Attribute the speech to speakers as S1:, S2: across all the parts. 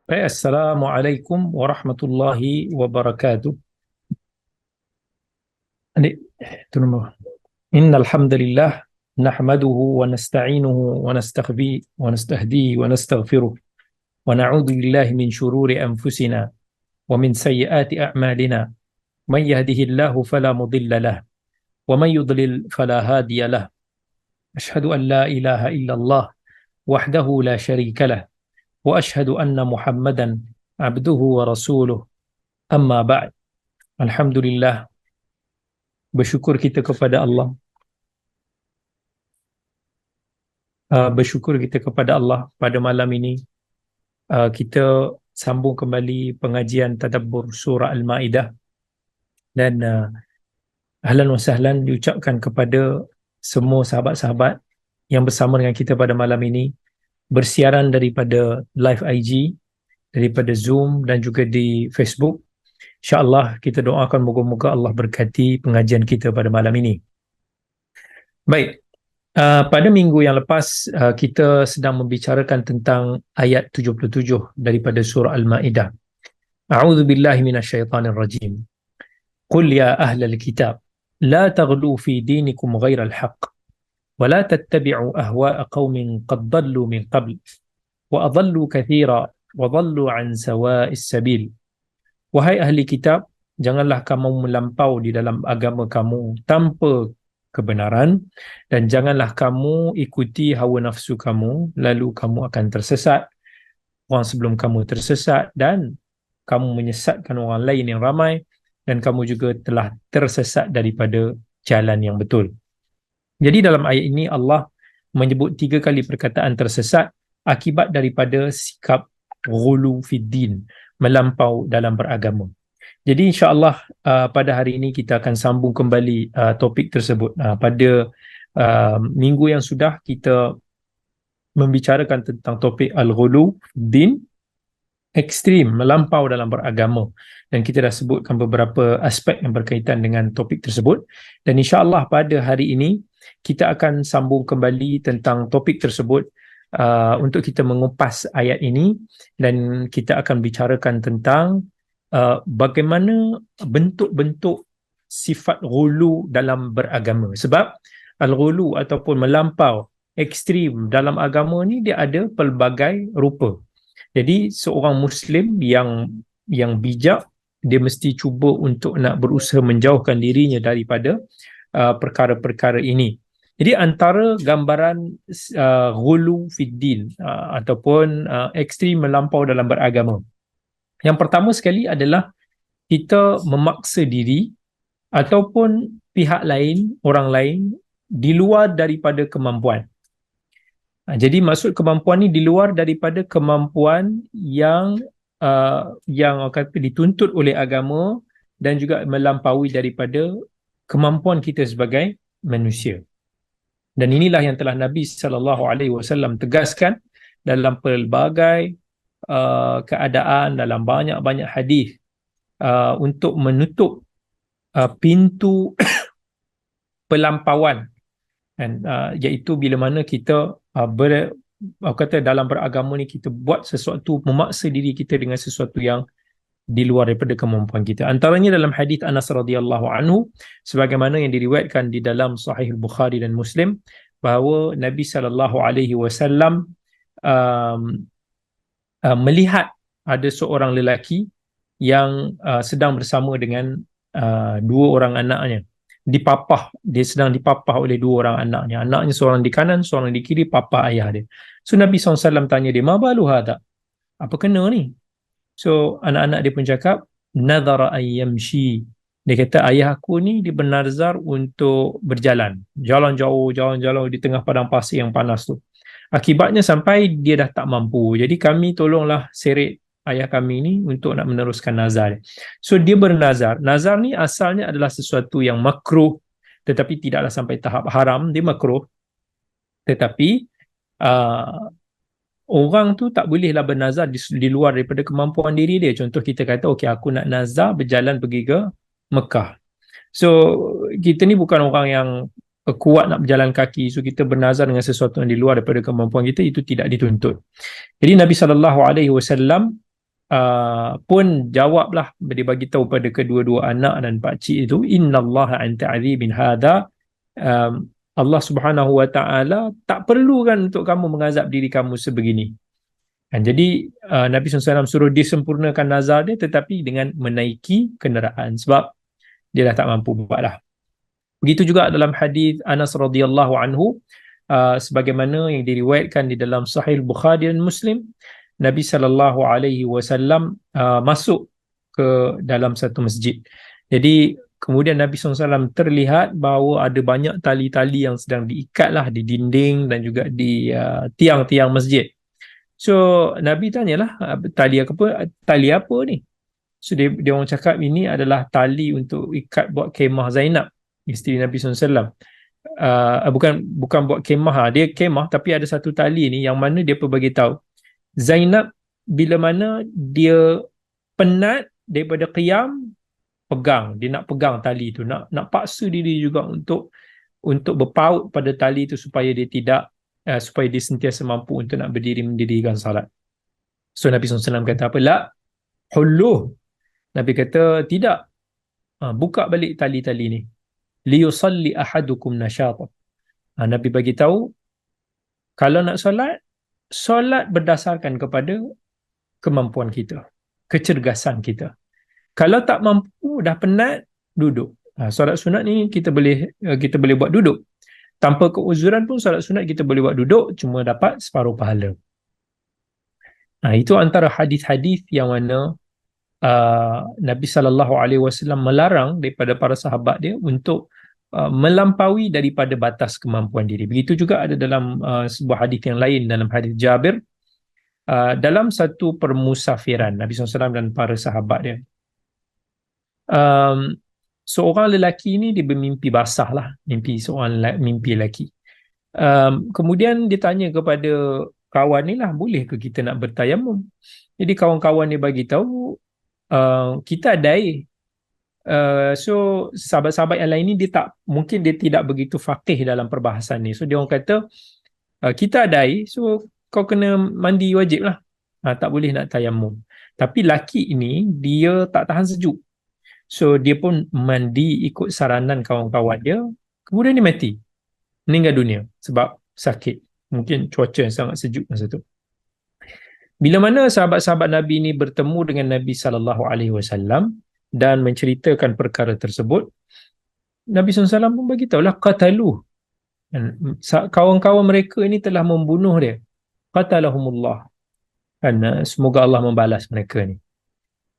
S1: Baik, Assalamualaikum warahmatullahi wabarakatuh. Adik, itu nombor. Innal hamdalillah nahmaduhu wa nasta'inuhu wa nastahdi wa nastaghfiruh wa na'udzu billahi min shururi anfusina wa min sayyiati a'malina. Man yahdihillahu fala mudilla lah wa man yudlil fala hadiya lah. Ashhadu an la ilaha illallah wahdahu la syarika lah wa ashhadu anna Muhammadan abduhu wa rasuluh. Amma ba'd. Alhamdulillah, bersyukur kita kepada Allah. Bersyukur kita kepada Allah pada malam ini. Kita sambung kembali pengajian tadabbur surah Al-Ma'idah, dan ahlan wa sahlan diucapkan kepada semua sahabat-sahabat yang bersama dengan kita pada malam ini, bersiaran daripada live IG, daripada Zoom dan juga di Facebook. InsyaAllah kita doakan moga-moga Allah berkati pengajian kita pada malam ini. Baik, pada minggu yang lepas kita sedang membicarakan tentang ayat 77 daripada surah Al-Ma'idah. A'udzu billahi minasyaitonir rajim. Qul ya ahlal kitab la taghlu fi dinikum ghairal haqq wa la tattabi'u ahwa'a qaumin qad dhallu min qabl wa adallu katsira wa dhallu an sawa'is sabil. Wahai ahli kitab, janganlah kamu melampau di dalam agama kamu tanpa kebenaran, dan janganlah kamu ikuti hawa nafsu kamu, lalu kamu akan tersesat. Orang sebelum kamu tersesat dan kamu menyesatkan orang lain yang ramai, dan kamu juga telah tersesat daripada jalan yang betul. Jadi dalam ayat ini Allah menyebut 3 kali perkataan tersesat akibat daripada sikap ghulu fid din, melampau dalam beragama. Jadi insya-Allah pada hari ini kita akan sambung kembali topik tersebut. Pada minggu yang sudah kita membicarakan tentang topik al-ghulu din, ekstrim, melampau dalam beragama, dan kita dah sebutkan beberapa aspek yang berkaitan dengan topik tersebut. Dan insya-Allah pada hari ini kita akan sambung kembali tentang topik tersebut untuk kita mengupas ayat ini, dan kita akan bicarakan tentang bagaimana bentuk-bentuk sifat ghulu dalam beragama. Sebab al-ghulu ataupun melampau, ekstrim dalam agama ni dia ada pelbagai rupa. Jadi seorang Muslim yang bijak, dia mesti cuba untuk nak berusaha menjauhkan dirinya daripada perkara-perkara ini. Jadi antara gambaran ghulu fid din ataupun ekstrim melampau dalam beragama, yang pertama sekali adalah kita memaksa diri ataupun pihak lain, orang lain di luar daripada kemampuan. Jadi maksud kemampuan ni di luar daripada kemampuan yang dituntut oleh agama, dan juga melampaui daripada kemampuan kita sebagai manusia. Dan inilah yang telah Nabi SAW tegaskan dalam pelbagai keadaan, dalam banyak-banyak hadis, untuk menutup pintu pelampauan, dan iaitu bila mana kita dalam beragama ni kita buat sesuatu, memaksa diri kita dengan sesuatu yang di luar daripada kemampuan kita. Antaranya dalam hadis Anas radhiyallahu anhu, sebagaimana yang diriwayatkan di dalam Sahih Bukhari dan Muslim, bahawa Nabi SAW melihat ada seorang lelaki yang sedang bersama dengan 2 orang anaknya. Dia sedang dipapah oleh 2 orang anaknya. Anaknya seorang di kanan, seorang di kiri, papa ayah dia. So Nabi SAW tanya dia, "Ma balu hadha?" Apa kena ni? So anak-anak dia pun cakap, "Nadhara ayyamshi." Dia kata, ayah aku ni dia bernazar untuk berjalan, jalan jauh di tengah padang pasir yang panas tu. Akibatnya sampai dia dah tak mampu. Jadi kami tolonglah seret ayah kami ni untuk nak meneruskan nazar. So dia bernazar. Nazar ni asalnya adalah sesuatu yang makruh, tetapi tidaklah sampai tahap haram. Dia makruh. Tetapi orang tu tak bolehlah bernazar di luar daripada kemampuan diri dia. Contoh kita kata, okey, aku nak nazar berjalan pergi ke Mekah. So kita ni bukan orang yang kuat nak berjalan kaki, so kita bernazar dengan sesuatu yang di luar daripada kemampuan kita, itu tidak dituntut. Jadi Nabi SAW pun jawablah, dia bagi tahu pada kedua-dua anak dan pakcik itu, innallaha an ta'dzibin hadha, Allah Subhanahu wa taala tak perlu kan untuk kamu mengazab diri kamu sebegini. Jadi Nabi SAW suruh disempurnakan nazar dia, tetapi dengan menaiki kenderaan, sebab dia dah tak mampu buat dah. Begitu juga dalam hadis Anas radhiyallahu anhu, sebagaimana yang diriwayatkan di dalam Sahih Bukhari dan Muslim, Nabi sallallahu alaihi wasallam masuk ke dalam satu masjid. Jadi kemudian Nabi SAW terlihat bahawa ada banyak tali-tali yang sedang diikatlah di dinding dan juga di tiang-tiang masjid. So Nabi tanyalah, tali apa ni? So dia orang cakap ini adalah tali untuk ikat buat kemah Zainab, isteri Nabi SAW. Bukan buat kemah, dia kemah tapi ada satu tali ni yang mana dia bagi tahu Zainab bila mana dia penat daripada qiyam, dia nak pegang tali tu, nak paksa diri juga untuk berpaut pada tali tu supaya dia tidak supaya dia sentiasa mampu untuk nak mendirikan salat. So Nabi SAW kata apa? La hulluh. Nabi kata tidak, buka balik tali-tali ni, liyusalli ahadukum nasyata. Nabi bagi tahu kalau nak solat berdasarkan kepada kemampuan kita, kecergasan kita. Kalau tak mampu, dah penat, duduk. Solat sunat ni kita boleh buat duduk. Tanpa keuzuran pun solat sunat kita boleh buat duduk, cuma dapat separuh pahala. Itu antara hadis-hadis yang mana Nabi SAW melarang daripada para sahabat dia untuk melampaui daripada batas kemampuan diri. Begitu juga ada dalam sebuah hadis yang lain, dalam hadis Jabir, dalam satu permusafiran Nabi SAW dan para sahabat dia, seorang lelaki ni dia bermimpi basah lah, mimpi lelaki. Kemudian dia tanya kepada kawan ni lah, boleh ke kita nak bertayamum? Jadi kawan-kawan dia bagi tahu, kita ada air. So sahabat-sahabat yang lain ni mungkin dia tidak begitu faqih dalam perbahasan ni. So dia orang kata, kita ada air, so kau kena mandi wajib lah, tak boleh nak tayamum. Tapi laki ini dia tak tahan sejuk, so dia pun mandi ikut saranan kawan-kawan dia. Kemudian dia mati, meninggal dunia sebab sakit, mungkin cuaca yang sangat sejuk masa tu. Bila mana sahabat-sahabat Nabi ni bertemu dengan Nabi SAW dan menceritakan perkara tersebut, Nabi SAW pun bagi tahu lah, qataluh, kawan-kawan mereka ini telah membunuh dia, qatalahumullah, dan semoga Allah membalas mereka ni.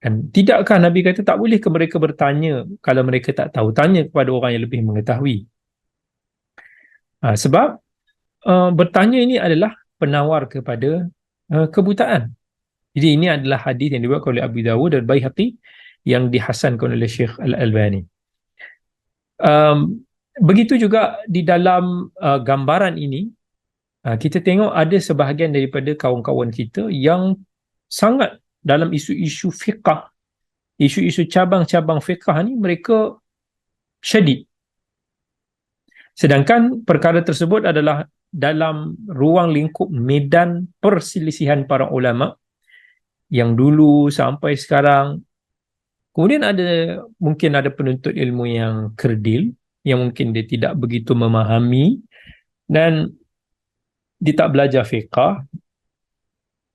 S1: Dan tidakkah Nabi kata tak boleh ke mereka bertanya kalau mereka tak tahu? Tanya kepada orang yang lebih mengetahui. Sebab bertanya ini adalah penawar kepada kebutaan. Jadi ini adalah hadis yang dibuat oleh Abu Dawud dan Baihaqi yang dihasankan oleh Syekh Al-Albani. Begitu juga di dalam gambaran ini, kita tengok ada sebahagian daripada kawan-kawan kita yang sangat dalam isu-isu fiqh, isu-isu cabang-cabang fiqh ni mereka syadid. Sedangkan perkara tersebut adalah dalam ruang lingkup medan perselisihan para ulama yang dulu sampai sekarang. Kemudian mungkin ada penuntut ilmu yang kerdil, yang mungkin dia tidak begitu memahami dan dia tak belajar fiqh.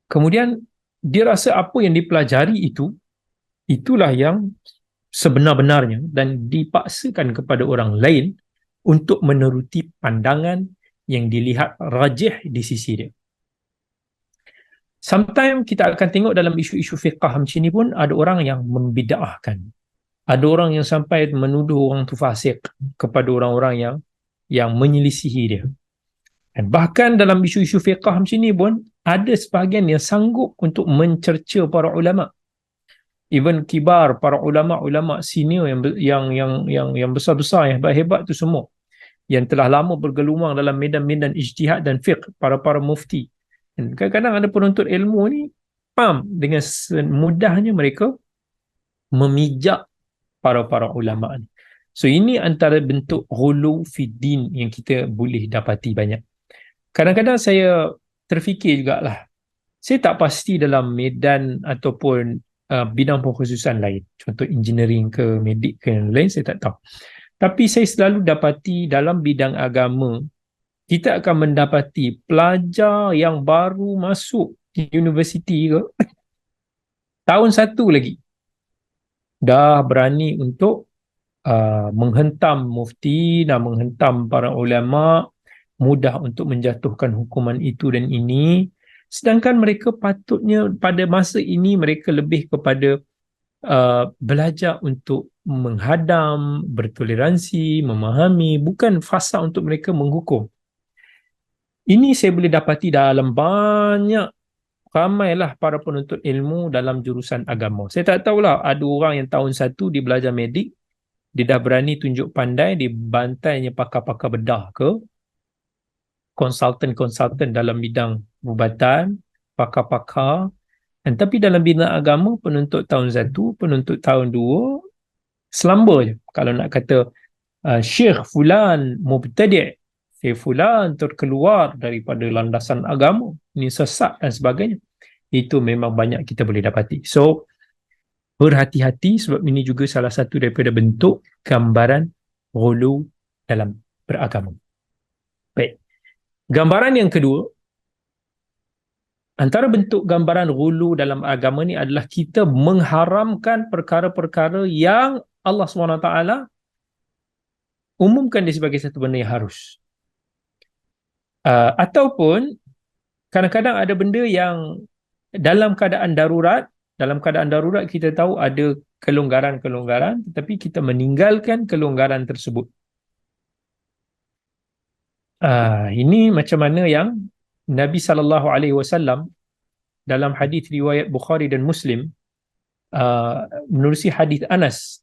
S1: Kemudian dia rasa apa yang dipelajari itulah yang sebenar-benarnya, dan dipaksakan kepada orang lain untuk meneruti pandangan yang dilihat rajih di sisi dia. Sometimes kita akan tengok dalam isu-isu fiqh macam ni pun ada orang yang membid'ahkan. Ada orang yang sampai menuduh orang tu fasik kepada orang-orang yang menyelisihi dia. Dan bahkan dalam isu-isu fiqh macam ni pun ada sebahagian yang sanggup untuk mencerca para ulama. Even kibar, para ulama senior yang besar-besar, yang hebat-hebat tu semua, yang telah lama bergelumang dalam medan-medan ijtihad dan fiqh, para mufti. Dan kadang-kadang ada penuntut ilmu ni dengan mudahnya mereka memijak para ulama ni. So ini antara bentuk ghulu fi din yang kita boleh dapati banyak. Kadang-kadang saya terfikir jugalah, Saya tak pasti dalam medan ataupun bidang pengkhususan lain. Contoh engineering ke medik ke yang lain, saya tak tahu. Tapi saya selalu dapati dalam bidang agama, kita akan mendapati pelajar yang baru masuk universiti ke, tahun satu lagi, dah berani untuk menghentam mufti dan menghentam para ulama, mudah untuk menjatuhkan hukuman itu dan ini, sedangkan mereka patutnya pada masa ini mereka lebih kepada belajar untuk menghadam, bertoleransi, memahami, bukan fasa untuk mereka menghukum. Ini saya boleh dapati dalam banyak, ramailah para penuntut ilmu dalam jurusan agama. Saya tak tahulah, ada orang yang tahun satu dia belajar medik, dia dah berani tunjuk pandai, dia bantainya pakar-pakar bedah ke, konsultan-konsultan dalam bidang perubatan, pakar-pakar. Dan tapi dalam bidang agama, penuntut tahun satu, penuntut tahun dua, selamba je. Kalau nak kata Syekh Fulan Mubtadi', Syekh Fulan terkeluar daripada landasan agama, ini sesat dan sebagainya. Itu memang banyak kita boleh dapati. So, berhati-hati sebab ini juga salah satu daripada bentuk gambaran ghulu dalam beragama. Baik. Gambaran yang kedua, antara bentuk gambaran ghulu dalam agama ni adalah kita mengharamkan perkara-perkara yang Allah SWT umumkan dia sebagai satu benda yang harus. Ataupun kadang-kadang ada benda yang dalam keadaan darurat kita tahu ada kelonggaran-kelonggaran, tetapi kita meninggalkan kelonggaran tersebut. Ini macam mana yang Nabi SAW dalam hadis riwayat Bukhari dan Muslim, menerusi hadis Anas,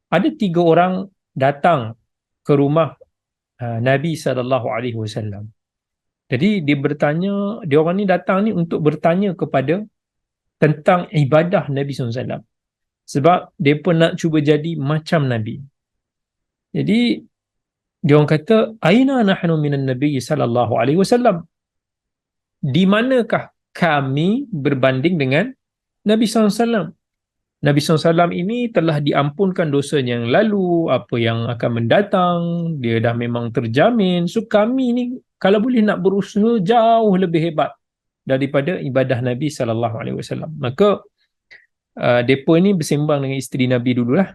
S1: ada 3 orang datang ke rumah Nabi SAW. Jadi dia orang ni datang ni untuk bertanya kepada tentang ibadah Nabi SAW. Sebab dia pun nak cuba jadi macam Nabi. Jadi dia orang kata, aina nahnu minan Nabi sallallahu alaihi wasallam? Di manakah kami berbanding dengan Nabi SAW? Nabi SAW ini telah diampunkan dosanya yang lalu, apa yang akan mendatang, dia dah memang terjamin. So kami ni kalau boleh nak berusaha jauh lebih hebat daripada ibadah Nabi SAW. Maka mereka ni bersembang dengan isteri Nabi dululah.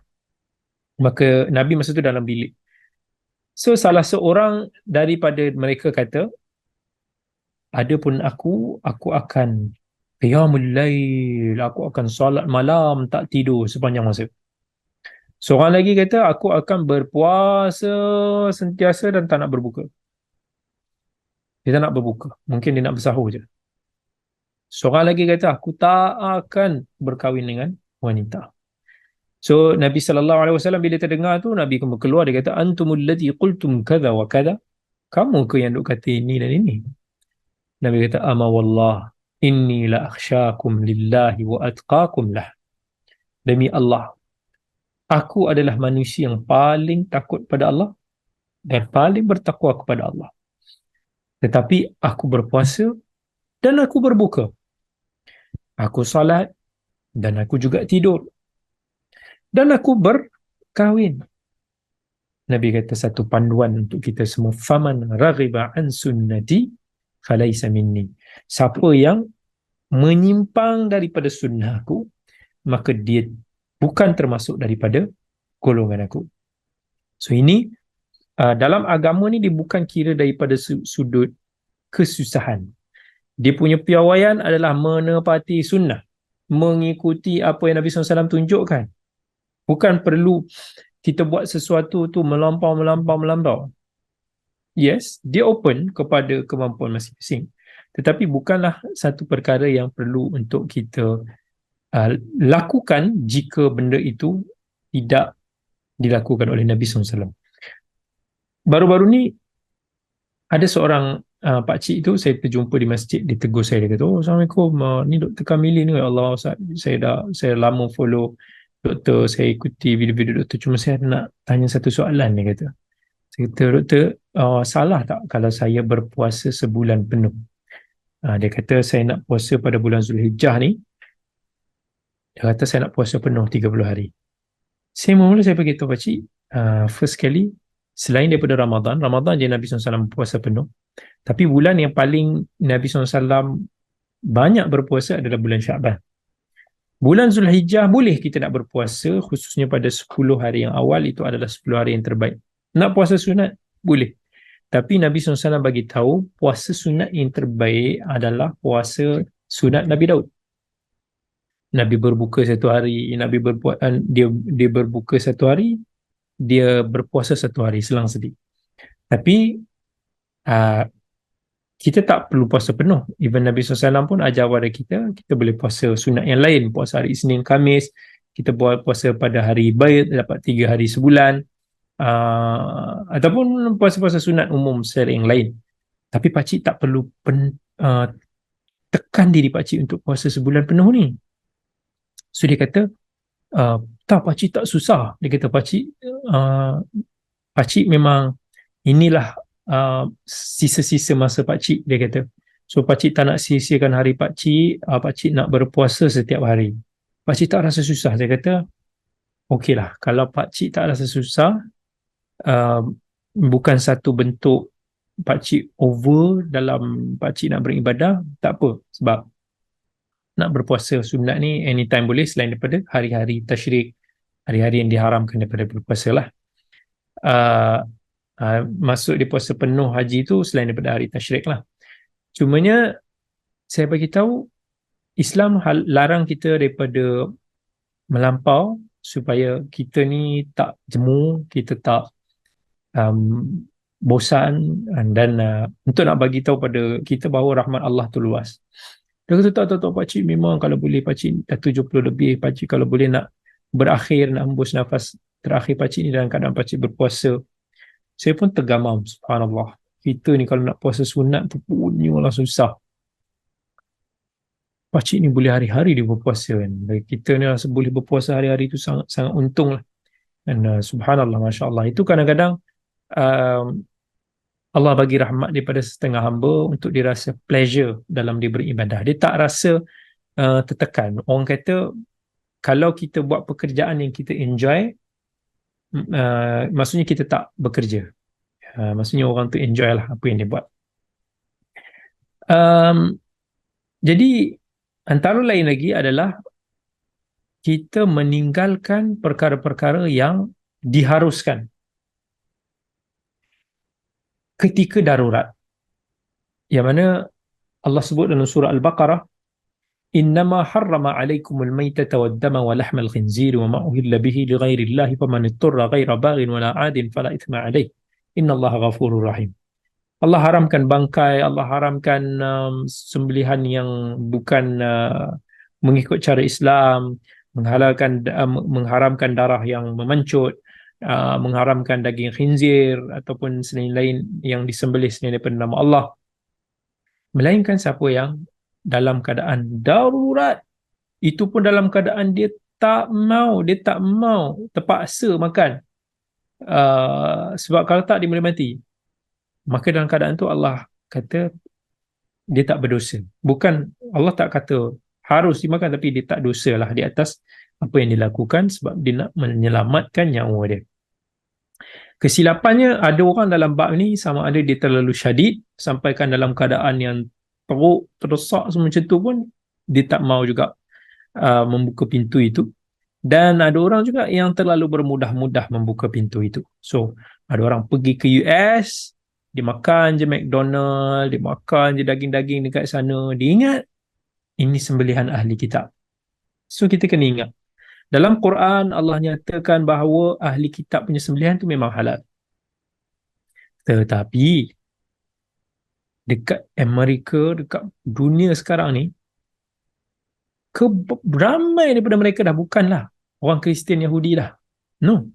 S1: Maka Nabi masa tu dalam bilik. So salah seorang daripada mereka kata, adapun aku akan qiyamul lail, aku akan solat malam tak tidur sepanjang masa. Seorang lagi kata, aku akan berpuasa sentiasa dan tak nak berbuka. Dia tak nak berbuka, mungkin dia nak bersahur je. Seorang lagi kata, aku tak akan berkahwin dengan wanita. So Nabi SAW bila terdengar tu, Nabi keluar, dia kata, antumul ladzi qultum kadha wa kadha, kamu ke yang duk kata ini dan ini? Nabi kata, ama wallah inni la akhsyakum lillahi wa atqakum lah. Demi Allah, aku adalah manusia yang paling takut pada Allah dan paling bertakwa kepada Allah. Tetapi aku berpuasa dan aku berbuka. Aku salat dan aku juga tidur. Dan aku berkahwin. Nabi kata satu panduan untuk kita semua, faman raghiba an sunnati falaysa minni. Siapa yang menyimpang daripada sunnah aku, maka dia bukan termasuk daripada golongan aku. So ini dalam agama ni dia bukan kira daripada sudut kesusahan. Dia punya piawaian adalah menepati sunnah, mengikuti apa yang Nabi SAW tunjukkan. Bukan perlu kita buat sesuatu tu melampau. Yes, dia open kepada kemampuan masing-masing. Tetapi bukanlah satu perkara yang perlu untuk kita lakukan jika benda itu tidak dilakukan oleh Nabi SAW. Baru-baru ni ada seorang pakcik tu, saya terjumpa di masjid, dia tegur saya, dia kata, oh Assalamualaikum, ni Dr. Kamili ni, ya Allah Ustaz, saya lama follow doktor, saya ikuti video-video doktor, cuma saya nak tanya satu soalan, dia kata. Saya kata, doktor, salah tak kalau saya berpuasa sebulan penuh? Dia kata saya nak puasa pada bulan Zulhijjah ni. Dia kata saya nak puasa penuh 30 hari. Mula saya beritahu pakcik, first kali, selain daripada Ramadan je Nabi SAW puasa penuh. Tapi bulan yang paling Nabi SAW banyak berpuasa adalah bulan Syaban. Bulan Zulhijjah boleh kita nak berpuasa, khususnya pada 10 hari yang awal, itu adalah 10 hari yang terbaik. Nak puasa sunat? Boleh. Tapi Nabi SAW bagi tahu puasa sunat yang terbaik adalah puasa sunat Nabi Daud. Nabi berbuka satu hari, dia berbuka satu hari, dia berpuasa satu hari, selang sedih. Tapi kita tak perlu puasa penuh. Even Nabi SAW pun ajar kepada kita boleh puasa sunat yang lain. Puasa hari Isnin, Khamis, kita buat puasa pada hari Baid, dapat 3 hari sebulan, ataupun puasa-puasa sunat umum secara yang lain. Tapi pakcik tak perlu tekan diri pakcik untuk puasa sebulan penuh ni. So dia kata, tak, pakcik tak susah. Dia kata pakcik memang inilah sisa-sisa masa pakcik, dia kata. So pakcik tak nak sia-siakan hari pakcik, pakcik nak berpuasa setiap hari. Pakcik tak rasa susah. Dia kata, okeylah, kalau pakcik tak rasa susah, bukan satu bentuk pakcik over dalam pakcik nak beribadah, tak apa. Sebab nak berpuasa sunat ni anytime boleh, selain daripada hari-hari tasyrik, hari-hari yang diharamkan daripada berpuasa lah. Masuk di puasa penuh haji tu selain daripada hari tasyrik lah. Cumanya saya bagi tahu Islam larang kita daripada melampau, supaya kita ni tak jemu, kita tak bosan, dan untuk nak bagi tahu pada kita bahawa rahmat Allah tu luas. Dia kata tak pakcik, memang kalau boleh pakcik dah 70 lebih, pakcik kalau boleh nak berakhir, nak hembus nafas terakhir pakcik ni dalam keadaan pakcik berpuasa. Saya pun tergamam, subhanallah. Kita ni kalau nak puasa sunat tu punyalah susah. Pakcik ni boleh hari-hari dia berpuasa kan. Kita ni rasa boleh berpuasa hari-hari tu sangat sangat untung lah. Dan subhanallah, masya Allah. Itu kadang-kadang Allah bagi rahmat daripada setengah hamba untuk dia rasa pleasure dalam dia beribadah. Dia tak rasa tertekan. Orang kata kalau kita buat pekerjaan yang kita enjoy, maksudnya kita tak bekerja. Maksudnya orang tu enjoy lah apa yang dia buat. Jadi antara lain lagi adalah kita meninggalkan perkara-perkara yang diharuskan ketika darurat. Yang mana Allah sebut dalam surah Al-Baqarah, innama harrama alaikumul maytata waddama wa lahmal khinzir wa ma uhilla bihi li ghairillahi faman ittarra ghaira baghin wala 'adin fala ithma alayh innallaha ghafurur rahim. Allah haramkan bangkai, Allah haramkan sembelihan yang bukan mengikut cara Islam, mengharamkan darah yang memancut, mengharamkan daging khinzir ataupun selain lain yang disembelih selain daripada nama Allah, melainkan siapa yang dalam keadaan darurat, itu pun dalam keadaan dia tak mau terpaksa makan, sebab kalau tak dia boleh mati, maka dalam keadaan tu Allah kata dia tak berdosa. Bukan Allah tak kata harus dimakan, tapi dia tak dosa lah di atas apa yang dilakukan, sebab dia nak menyelamatkan nyawa dia. Kesilapannya ada orang dalam bab ni, sama ada dia terlalu syadid sampaikan dalam keadaan yang teruk, terdesak semua macam tu pun dia tak mau juga membuka pintu itu. Dan ada orang juga yang terlalu bermudah-mudah membuka pintu itu. So ada orang pergi ke US, dia makan je McDonald, dia makan je daging-daging dekat sana, dia ingat ini sembelihan ahli kitab. So kita kena ingat, dalam Quran Allah nyatakan bahawa ahli kitab punya sembelihan tu memang halal. Tetapi dekat Amerika, dekat dunia sekarang ni, ramai daripada mereka dah bukanlah orang Kristian Yahudi dah. No.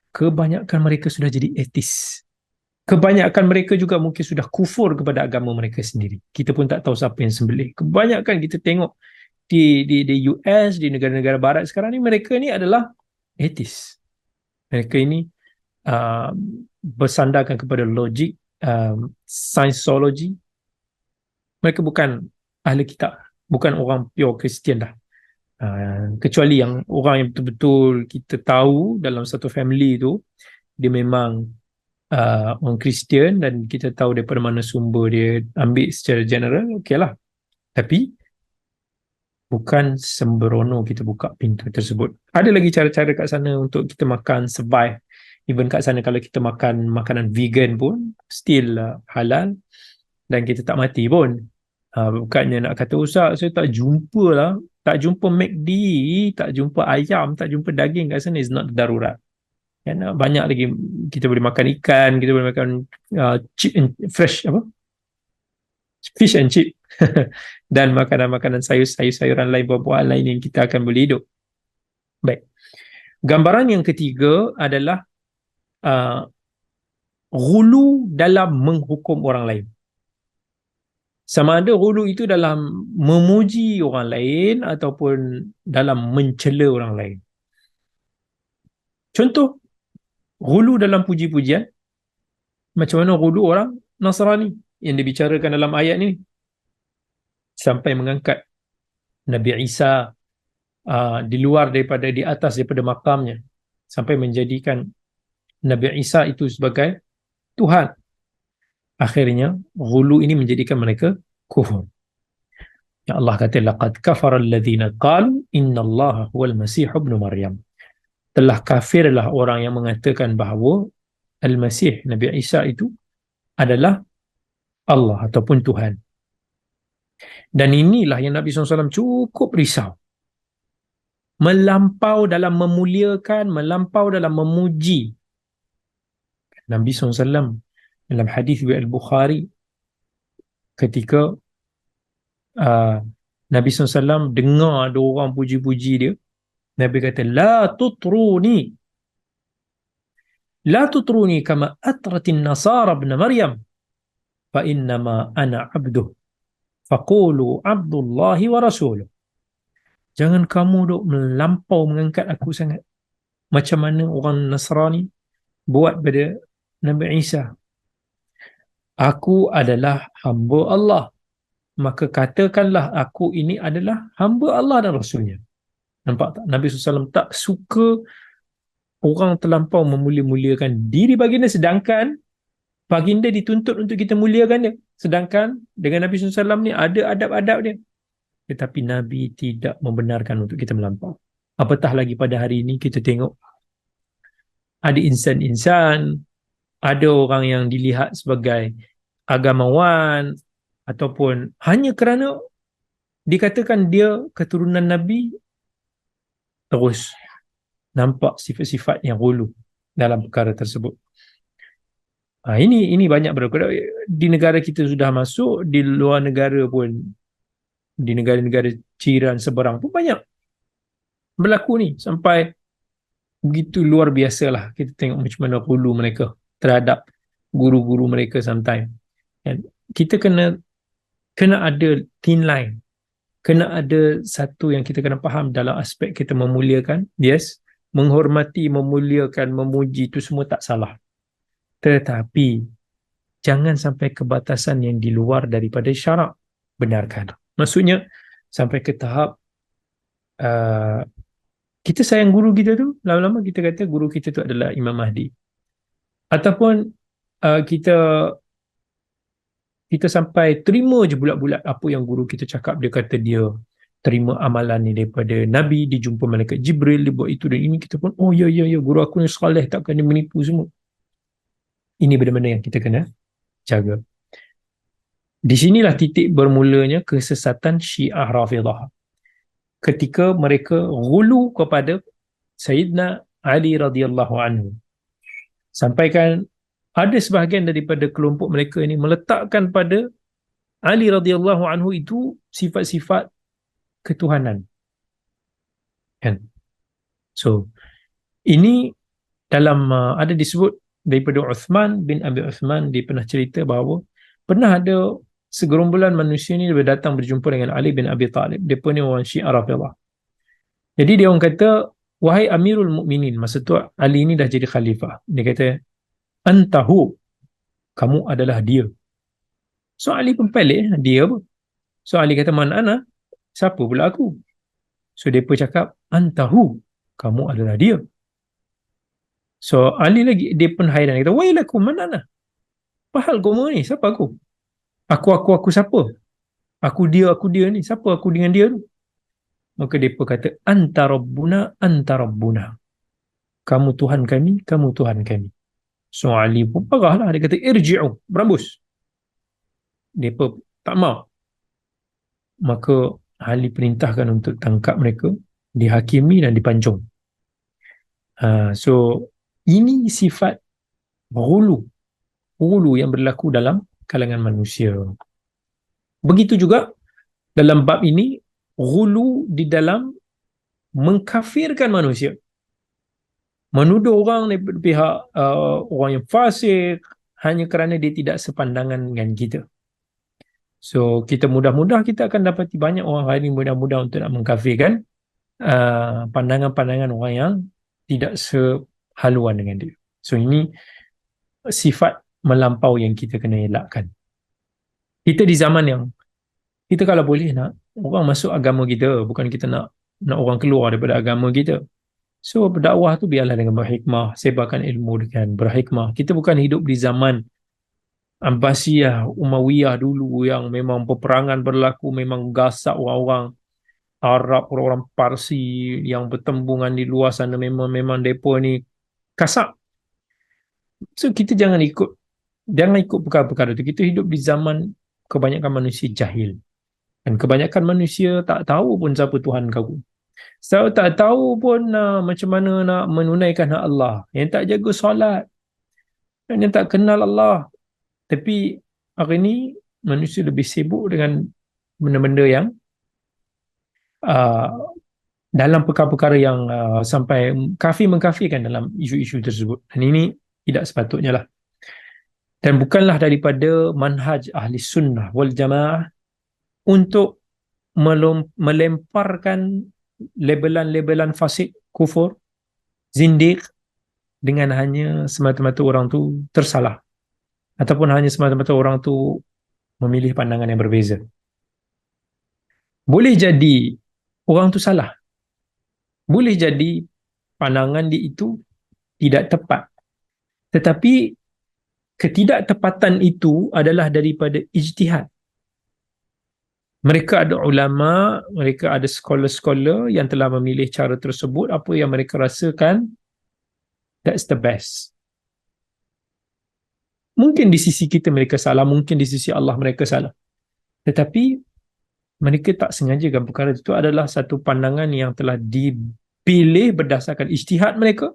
S1: Kebanyakan mereka sudah jadi ateis. Kebanyakan mereka juga mungkin sudah kufur kepada agama mereka sendiri. Kita pun tak tahu siapa yang sembelih. Kebanyakan kita tengok di US, di negara-negara barat sekarang ni, mereka ni adalah ateis. Mereka ini bersandarkan kepada logik, scientology, Mereka bukan ahli kitab, bukan orang pure Kristian dah. Kecuali yang orang yang betul-betul kita tahu dalam satu family tu, dia memang orang Kristian dan kita tahu daripada mana sumber dia ambil secara general, okey lah. Tapi bukan sembrono kita buka pintu tersebut. Ada lagi cara-cara kat sana untuk kita makan, survive. Even kat sana kalau kita makan makanan vegan pun still halal dan kita tak mati pun. Bukannya nak kata, Ustaz, saya tak jumpa lah, tak jumpa McD, tak jumpa ayam, tak jumpa daging kat sana, is not darurat. Kan, banyak lagi kita boleh makan ikan, kita boleh makan chip and fresh, apa? Fish and chip. Dan makanan-makanan sayuran lain, buah-buahan lain yang kita akan boleh hidup. Baik. Gambaran yang ketiga adalah ghulu dalam menghukum orang lain. Sama ada ghulu itu dalam memuji orang lain ataupun dalam mencela orang lain. Contoh, ghulu dalam puji-pujian. Macam mana ghulu orang Nasrani yang dibicarakan dalam ayat ni. Sampai mengangkat Nabi Isa di luar daripada, di atas daripada makamnya, sampai menjadikan Nabi Isa itu sebagai Tuhan. Akhirnya ghulu ini menjadikan mereka kufur. Ya Allah kata, laqad kafara alladhina qalu innallaha huwal masih ibnu Maryam. Telah kafirlah orang yang mengatakan bahawa Al-Masih, Nabi Isa itu adalah Allah ataupun Tuhan. Dan inilah yang Nabi SAW cukup risau. Melampau dalam memuliakan, melampau dalam memuji. Nabi SAW dalam hadis Al-Bukhari, ketika Nabi SAW dengar ada orang puji-puji dia, Nabi kata, La tutruni kama atratin nasara ibn Maryam fa innama ana abduh faqulu abdullahi wa rasuluh. Jangan kamu duk melampau mengangkat aku sangat macam mana orang Nasrani buat pada Nabi Isa. Aku adalah hamba Allah, maka katakanlah aku ini adalah hamba Allah dan Rasulnya. Nampak tak? Nabi SAW tak suka orang terlampau memulia-muliakan diri baginda, sedangkan baginda dituntut untuk kita muliakan dia. Sedangkan dengan Nabi SAW ni ada adab-adab dia. Tetapi Nabi tidak membenarkan untuk kita melampau. Apatah lagi pada hari ini kita tengok ada insan-insan, ada orang yang dilihat sebagai agamawan ataupun hanya kerana dikatakan dia keturunan Nabi, terus nampak sifat-sifat yang ghulu dalam perkara tersebut. Ini banyak berlaku. Di negara kita sudah masuk, di luar negara pun, di negara-negara jiran seberang pun banyak berlaku ni. Sampai begitu luar biasa lah kita tengok macam mana ghulu mereka terhadap guru-guru mereka sometimes. Dan kita kena ada thin line. Kena ada satu yang kita kena faham dalam aspek kita memuliakan. Yes, menghormati, memuliakan, memuji itu semua tak salah. Tetapi jangan sampai ke batasan yang di luar daripada syarak. Benarkan. Maksudnya sampai ke tahap kita sayang guru kita tu, lama-lama kita kata guru kita tu adalah Imam Mahdi. Ataupun kita sampai terima je bulat-bulat apa yang guru kita cakap. Dia kata dia terima amalan ni daripada Nabi, dia jumpa malaikat Jibril, dia buat itu dan ini. Kita pun, oh ya, guru aku ni soleh, takkan dia menipu semua. Ini benda-benda yang kita kena jaga. Di sinilah titik bermulanya kesesatan Syiah Rafidah. Ketika mereka ghulu kepada Sayyidina Ali radhiyallahu anhu. Sampaikan ada sebahagian daripada kelompok mereka ini meletakkan pada Ali radhiyallahu anhu itu sifat-sifat ketuhanan. Kan? So, ini dalam ada disebut daripada Uthman bin Abi Uthman, dia pernah cerita bahawa pernah ada segerombolan manusia ni dia datang berjumpa dengan Ali bin Abi Talib. Dia pun ni orang Syiah Rafidhah. Jadi dia orang kata, wahai Amirul Mukminin, masa tu Ali ni dah jadi khalifah. Dia kata, antahu, kamu adalah dia. So Ali pun pelik, dia apa? So Ali kata, man ana? Siapa pula aku? So mereka cakap, antahu, kamu adalah dia. So Ali lagi, dia pun hairan, dia kata, wailakum man ana? Pahal kamu ni, siapa aku? Aku siapa? Aku dia ni, siapa aku dengan dia tu? Maka mereka kata, anta Rabbuna. Kamu Tuhan kami, kamu Tuhan kami. So Ali pun parahlah, dia kata, irji'u, berambus. Mereka tak mau. Maka Ali perintahkan untuk tangkap mereka, dihakimi dan dipancung. So ini sifat ghulu yang berlaku dalam kalangan manusia. Begitu juga dalam bab ini, ghulu di dalam mengkafirkan manusia, menuduh orang dari pihak orang yang fasik hanya kerana dia tidak sepandangan dengan kita. So kita mudah-mudah kita akan dapati banyak orang hari ini mudah-mudah untuk nak mengkafirkan pandangan-pandangan orang yang tidak sehaluan dengan dia. So ini sifat melampau yang kita kena elakkan. Kita di zaman yang kita kalau boleh nak orang masuk agama kita, bukan kita nak orang keluar daripada agama kita. So berdakwah tu biarlah dengan berhikmah, sebarkan ilmu dengan berhikmah. Kita bukan hidup di zaman Abbasiyah, Umayyah dulu yang memang peperangan berlaku, memang gasak orang-orang Arab, orang-orang Parsi yang bertembungan di luar sana, memang depa ni kasar. So kita jangan ikut perkara-perkara itu. Kita hidup di zaman kebanyakan manusia jahil. Dan kebanyakan manusia tak tahu pun siapa Tuhan kau. So tak tahu pun macam mana nak menunaikan hak Allah. Yang tak jaga solat. Dan yang tak kenal Allah. Tapi hari ini manusia lebih sibuk dengan benda-benda yang uh, dalam perkara-perkara yang sampai mengkafirkan dalam isu-isu tersebut. Dan ini tidak sepatutnya lah. Dan bukanlah daripada manhaj ahli sunnah wal jamaah untuk melemparkan labelan-labelan fasik, kufur, zindiq dengan hanya semata-mata orang tu tersalah ataupun hanya semata-mata orang tu memilih pandangan yang berbeza. Boleh jadi orang tu salah. Boleh jadi pandangan dia itu tidak tepat. Tetapi ketidaktepatan itu adalah daripada ijtihad. Mereka ada ulama, mereka ada scholar-scholar yang telah memilih cara tersebut, apa yang mereka rasakan, that's the best. Mungkin di sisi kita mereka salah, mungkin di sisi Allah mereka salah. Tetapi mereka tak sengajakan perkara itu adalah satu pandangan yang telah dipilih berdasarkan ijtihad mereka.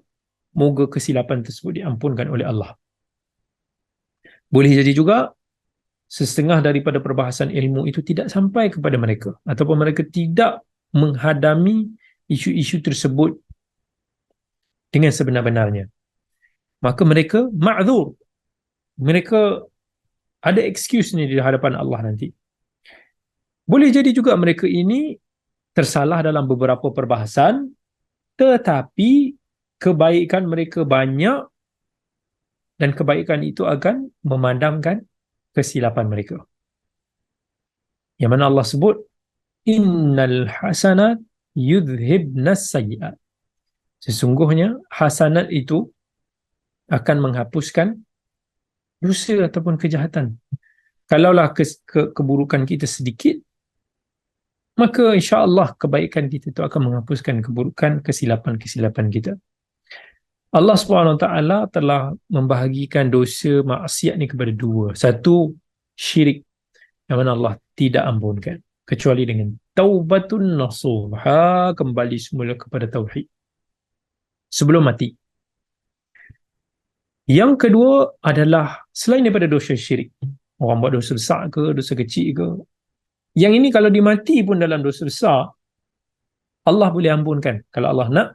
S1: Moga kesilapan tersebut diampunkan oleh Allah. Boleh jadi juga setengah daripada perbahasan ilmu itu tidak sampai kepada mereka ataupun mereka tidak menghadami isu-isu tersebut dengan sebenar-benarnya. Maka mereka ma'dzur. Mereka ada excuse ni di hadapan Allah nanti. Boleh jadi juga mereka ini tersalah dalam beberapa perbahasan, tetapi kebaikan mereka banyak dan kebaikan itu akan memadamkan kesilapan mereka. Yang mana Allah sebut, innal hasanat yudhibnas sayyi'at. Sesungguhnya hasanat itu akan menghapuskan dosa ataupun kejahatan. Kalaulah keburukan kita sedikit, maka insya-Allah kebaikan kita itu akan menghapuskan keburukan, kesilapan-kesilapan kita. Allah SWT telah membahagikan dosa maksiat ni kepada dua. Satu, syirik, yang mana Allah tidak ampunkan, kecuali dengan taubatun nasuha, kembali semula kepada tauhid sebelum mati. Yang kedua adalah selain daripada dosa syirik, orang buat dosa besar ke, dosa kecil ke, yang ini kalau dimati pun dalam dosa besar, Allah boleh ampunkan kalau Allah nak,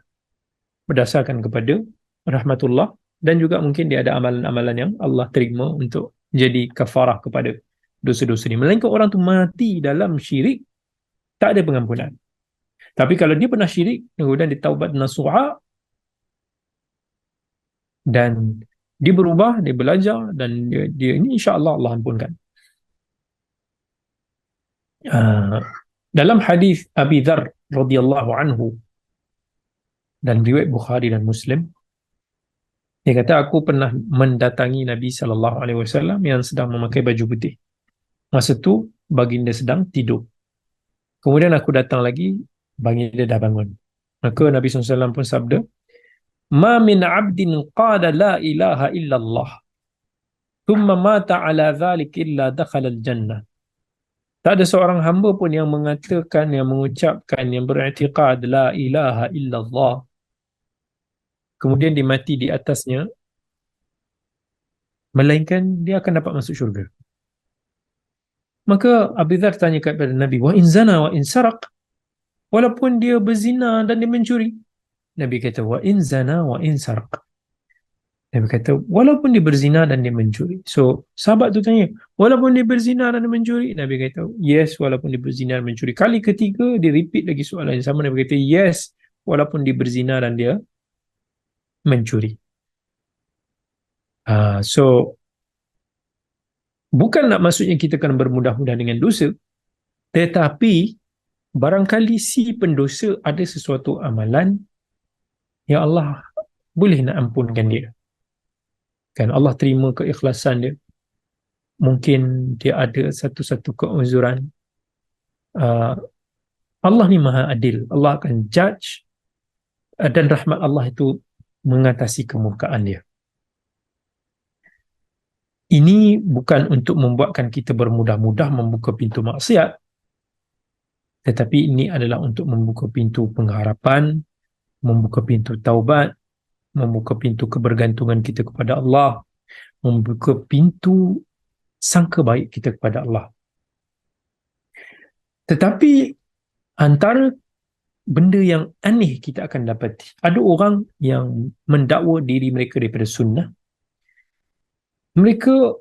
S1: berdasarkan kepada rahmatullah, dan juga mungkin dia ada amalan-amalan yang Allah terima untuk jadi kafarah kepada dosa-dosa ni. Melainkan orang tu mati dalam syirik, tak ada pengampunan. Tapi kalau dia pernah syirik, kemudian dia taubat nasuha, dan dia berubah, dia belajar, dan dia ini insya-Allah Allah ampunkan. Uh, dalam hadis Abi Dzar radhiyallahu anhu dan riwayat Bukhari dan Muslim, dia kata aku pernah mendatangi Nabi sallallahu alaihi wasallam yang sedang memakai baju putih. Masa tu baginda sedang tidur. Kemudian aku datang lagi, baginda dah bangun. Maka Nabi sallallahu alaihi wasallam pun sabda, "Ma min 'abdin qala la ilaha illallah, thumma mata 'ala dhalik illa dakhala al-jannah." Tak ada seorang hamba pun yang mengatakan, yang mengucapkan, yang beriktikad la ilaha illallah, kemudian dia mati di atasnya, melainkan dia akan dapat masuk syurga. Maka Abu Dhar tanya kepada Nabi, wa in zana wa in saraq, walaupun dia berzina dan dia mencuri. Nabi kata, wa in zana wa in saraq. Nabi kata, walaupun dia berzina dan dia mencuri. So, sahabat tu tanya, walaupun dia berzina dan dia mencuri? Nabi kata, yes, walaupun dia berzina dan mencuri. Kali ketiga, dia repeat lagi soalan yang sama. Nabi kata, yes, walaupun dia berzina dan dia mencuri. So, bukan nak maksudnya kita kena bermudah-mudah dengan dosa, tetapi barangkali si pendosa ada sesuatu amalan yang Allah boleh nak ampunkan dia. Kan Allah terima keikhlasan dia. Mungkin dia ada satu-satu keuzuran. Allah ni maha adil. Allah akan judge, dan rahmat Allah itu mengatasi kemurkaan dia. Ini bukan untuk membuatkan kita bermudah-mudah membuka pintu maksiat, tetapi ini adalah untuk membuka pintu pengharapan, membuka pintu taubat, membuka pintu kebergantungan kita kepada Allah, membuka pintu sangka baik kita kepada Allah. Tetapi antara benda yang aneh kita akan dapati, ada orang yang mendakwa diri mereka daripada sunnah. Mereka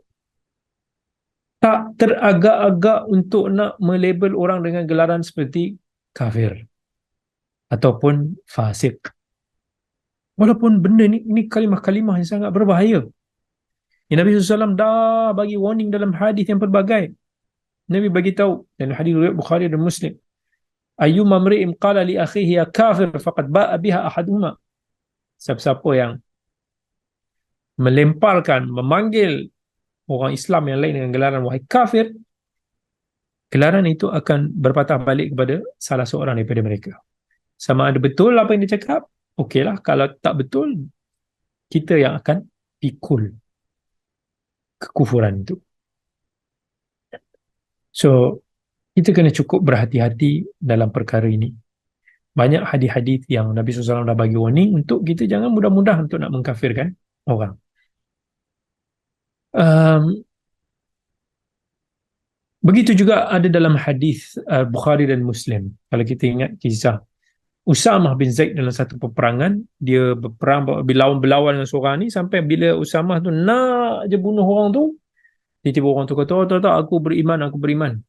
S1: tak teragak-agak untuk nak melabel orang dengan gelaran seperti kafir ataupun fasik. Walaupun benda ni kalimah-kalimah yang sangat berbahaya. Nabi SAW dah bagi warning dalam hadis yang pelbagai. Nabi bagi tahu dalam hadis riwayat Bukhari dan Muslim, ayyuma mri'in qala li akhihi ya kafir faqad ba'a biha ahaduhuma. Siapa-siapa yang melemparkan, memanggil orang Islam yang lain dengan gelaran wahai kafir, gelaran itu akan berpatah balik kepada salah seorang daripada mereka. Sama ada betul apa yang dia cakap, okeylah. Kalau tak betul, kita yang akan pikul kekufuran itu. So, kita kena cukup berhati-hati dalam perkara ini. Banyak hadis-hadis yang Nabi SAW dah bagi warning untuk kita jangan mudah-mudah untuk nak mengkafirkan orang. Begitu juga ada dalam hadis Bukhari dan Muslim. Kalau kita ingat kisah Usamah bin Zaid dalam satu peperangan, dia berperang berlawan dengan seorang ni, sampai bila Usamah tu nak je bunuh orang tu, tiba-tiba orang tu kata, oh tak, aku beriman.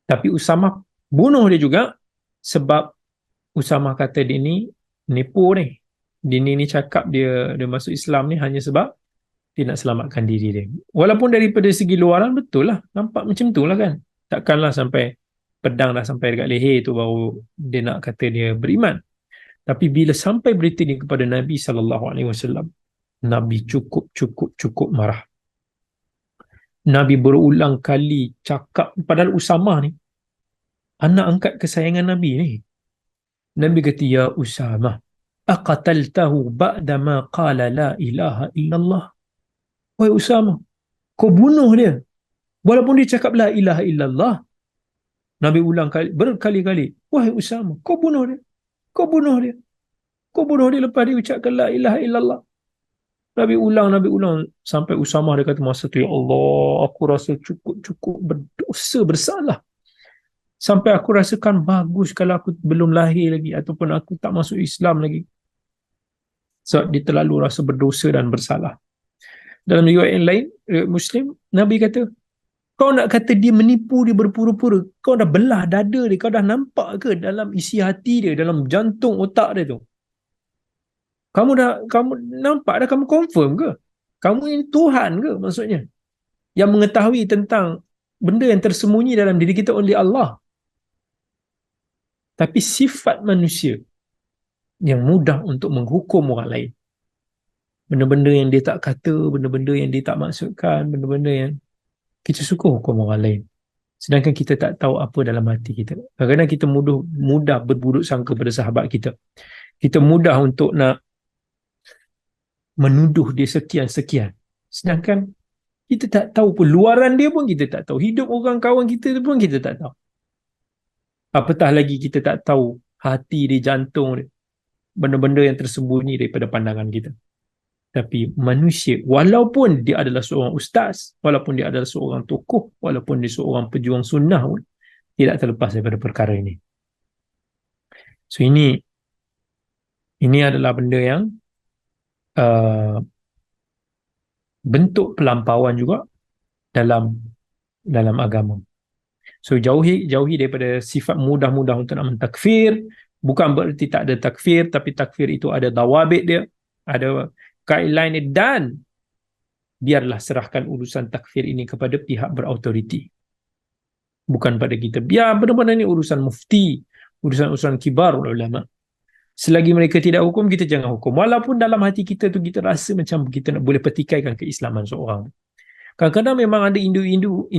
S1: Tapi Usamah bunuh dia juga, sebab Usamah kata dia ni nipu ni. Dia ni cakap dia masuk Islam ni hanya sebab dia nak selamatkan diri dia. Walaupun daripada segi luaran betul lah, nampak macam tu lah kan. Takkanlah sampai pedang dah sampai dekat leher tu baru dia nak kata dia beriman. Tapi bila sampai berita ni kepada Nabi SAW, Nabi cukup marah. Nabi berulang kali cakap, padahal Usamah ni anak angkat kesayangan Nabi ni. Nabi kata, ya Usamah, aqataltahu ba'dama qala la ilaha illallah. Wahai Usamah, kau bunuh dia walaupun dia cakap la ilaha illallah. Nabi ulang berkali-kali, wahai Usamah, kau bunuh dia lepas dia ucapkan la ilaha illallah. Nabi ulang sampai Usamah dia kata masa tu, ya Allah, aku rasa cukup berdosa, bersalah. Sampai aku rasakan bagus kalau aku belum lahir lagi ataupun aku tak masuk Islam lagi. Sebab dia terlalu rasa berdosa dan bersalah. Dalam riwayat yang lain, riwayat Muslim, Nabi kata, kau nak kata dia menipu, dia berpura-pura, kau dah belah dada dia, kau dah nampak ke dalam isi hati dia, dalam jantung otak dia tu? Kamu nampak dah, kamu confirm ke? Kamu ini Tuhan ke maksudnya? Yang mengetahui tentang benda yang tersembunyi dalam diri kita oleh Allah. Tapi sifat manusia yang mudah untuk menghukum orang lain. Benda-benda yang dia tak kata, benda-benda yang dia tak maksudkan, benda-benda yang kita suka hukum orang lain. Sedangkan kita tak tahu apa dalam hati kita. Kadang-kadang kita mudah berburuk sangka pada sahabat kita. Kita mudah untuk nak menuduh dia sekian-sekian. Sedangkan kita tak tahu pun, luaran dia pun kita tak tahu. Hidup orang kawan kita pun kita tak tahu. Apatah lagi kita tak tahu hati dia, jantung dia, benda-benda yang tersembunyi daripada pandangan kita. Tapi manusia, walaupun dia adalah seorang ustaz, walaupun dia adalah seorang tokoh, walaupun dia seorang pejuang sunnah pun, tidak terlepas daripada perkara ini. So ini adalah benda yang bentuk pelampauan juga dalam agama. So jauhi daripada sifat mudah-mudah untuk nak mentakfir. Bukan bererti tak ada takfir, tapi takfir itu ada dawabit dia, ada guideline dia, dan biarlah serahkan urusan takfir ini kepada pihak berautoriti, bukan pada kita. Biar benar-benar ini urusan mufti, urusan kibar ulama. Selagi mereka tidak hukum, kita jangan hukum. Walaupun dalam hati kita tu kita rasa macam kita nak boleh petikaikan keislaman seorang. Kadang-kadang memang ada individu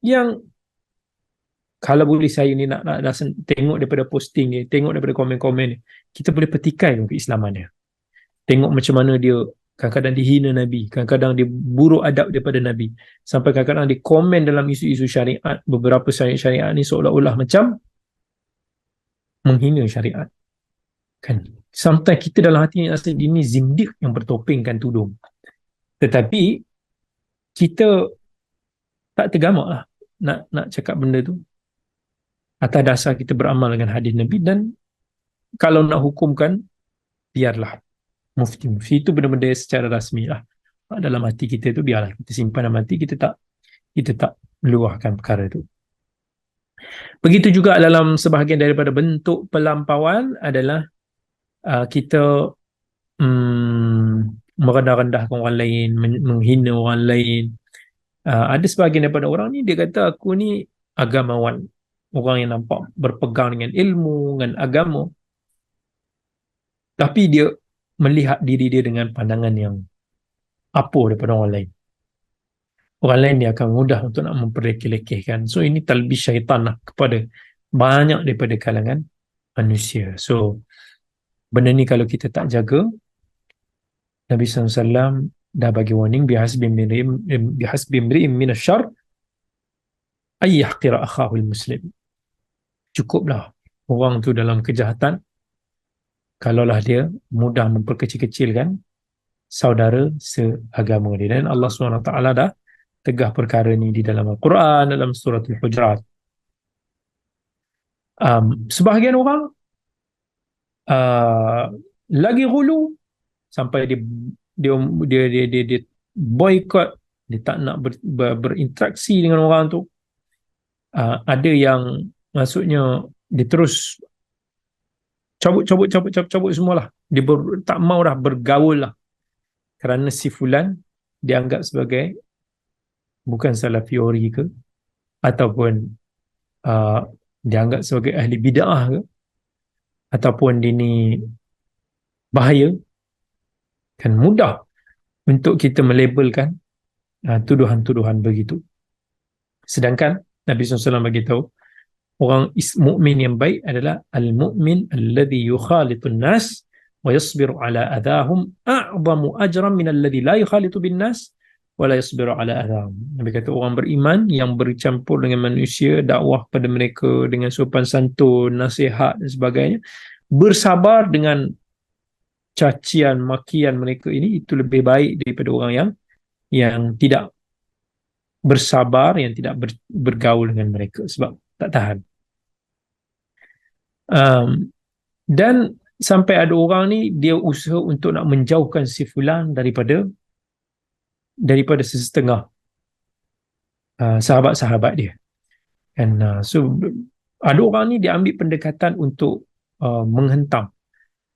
S1: yang kalau boleh saya ni nak tengok daripada posting dia, tengok daripada komen-komen dia, kita boleh petikaikan keislaman dia. Tengok macam mana dia kadang-kadang dihina Nabi, kadang-kadang dia buruk adab daripada Nabi, sampai kadang-kadang dia komen dalam isu-isu syariat, beberapa syariat ni seolah-olah macam menghina syariat. Kan? Sometimes kita dalam hati rasa ini zindik yang bertopengkan tudung. Tetapi kita tak tergamak lah nak cakap benda tu atas dasar kita beramal dengan hadis Nabi. Dan kalau nak hukumkan, biarlah mufti itu benda-benda secara rasmi lah. Dalam hati kita tu biarlah kita simpan dalam hati, kita tak meluahkan perkara itu. Begitu juga dalam sebahagian daripada bentuk pelampauan adalah kita merendah-rendahkan orang lain, menghina orang lain. Ada sebahagian daripada orang ni dia kata aku ni agamawan, orang yang nampak berpegang dengan ilmu, dengan agama, tapi dia melihat diri dia dengan pandangan yang apa daripada orang lain. Orang lain dia akan mudah untuk nak memperlekeh-lekehkan. So ini talbis syaitan lah kepada banyak daripada kalangan manusia. So benda ni kalau kita tak jaga, Nabi SAW dah bagi warning, bihasbi imri'in minasyarr ay yahqira akhahu al-muslim. Cukuplah orang tu dalam kejahatan kalaulah dia mudah memperkecil-kecilkan saudara seagama dia. Dan Allah SWT dah tegah perkara ni di dalam Al-Quran, dalam surah Al-Hujurat. Sebahagian orang lagi hulu sampai dia boycott, dia tak nak berinteraksi dengan orang tu. Ada yang maksudnya dia terus cabut semualah. Dia tak mau dah bergaul lah, kerana si fulan dianggap sebagai bukan salafiori ke, ataupun dianggap sebagai ahli bid'ah ke, ataupun dia ni bahaya. Kan mudah untuk kita melabelkan tuduhan-tuduhan begitu. Sedangkan Nabi SAW bagi tahu, orang mukmin yang baik adalah al-mu'min alladhi yukhalitun nas wa yasbiru ala adahum a'zamu ajran min alladhi la yukhalitu bin nas wa la yasbiru ala adahum. Nabi kata orang beriman yang bercampur dengan manusia, dakwah pada mereka dengan sopan santun, nasihat dan sebagainya, bersabar dengan cacian makian mereka ini, itu lebih baik daripada orang yang tidak bersabar, yang tidak bergaul dengan mereka sebab tak tahan. Dan sampai ada orang ni dia usaha untuk nak menjauhkan si fulan daripada sesetengah sahabat-sahabat dia. And so ada orang ni dia ambil pendekatan untuk menghentam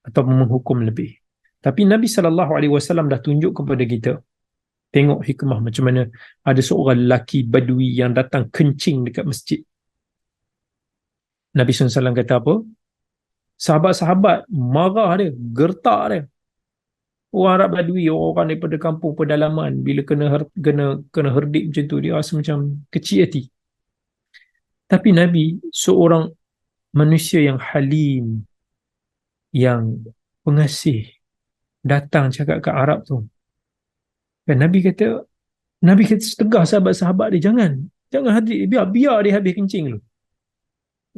S1: atau menghukum lebih. Tapi Nabi SAW dah tunjuk kepada kita Tengok hikmah macam mana ada seorang lelaki badui yang datang kencing dekat masjid. Nabi SAW kata apa? Sahabat-sahabat marah dia, gertak dia. Orang Arab Badui, orang daripada kampung pedalaman, bila kena herdik macam tu, dia rasa macam kecil hati. Tapi Nabi seorang manusia yang halim, yang pengasih, datang cakap kat Arab tu. Dan Nabi kata setegah sahabat-sahabat dia, jangan herdik, biar dia habis kencing dulu.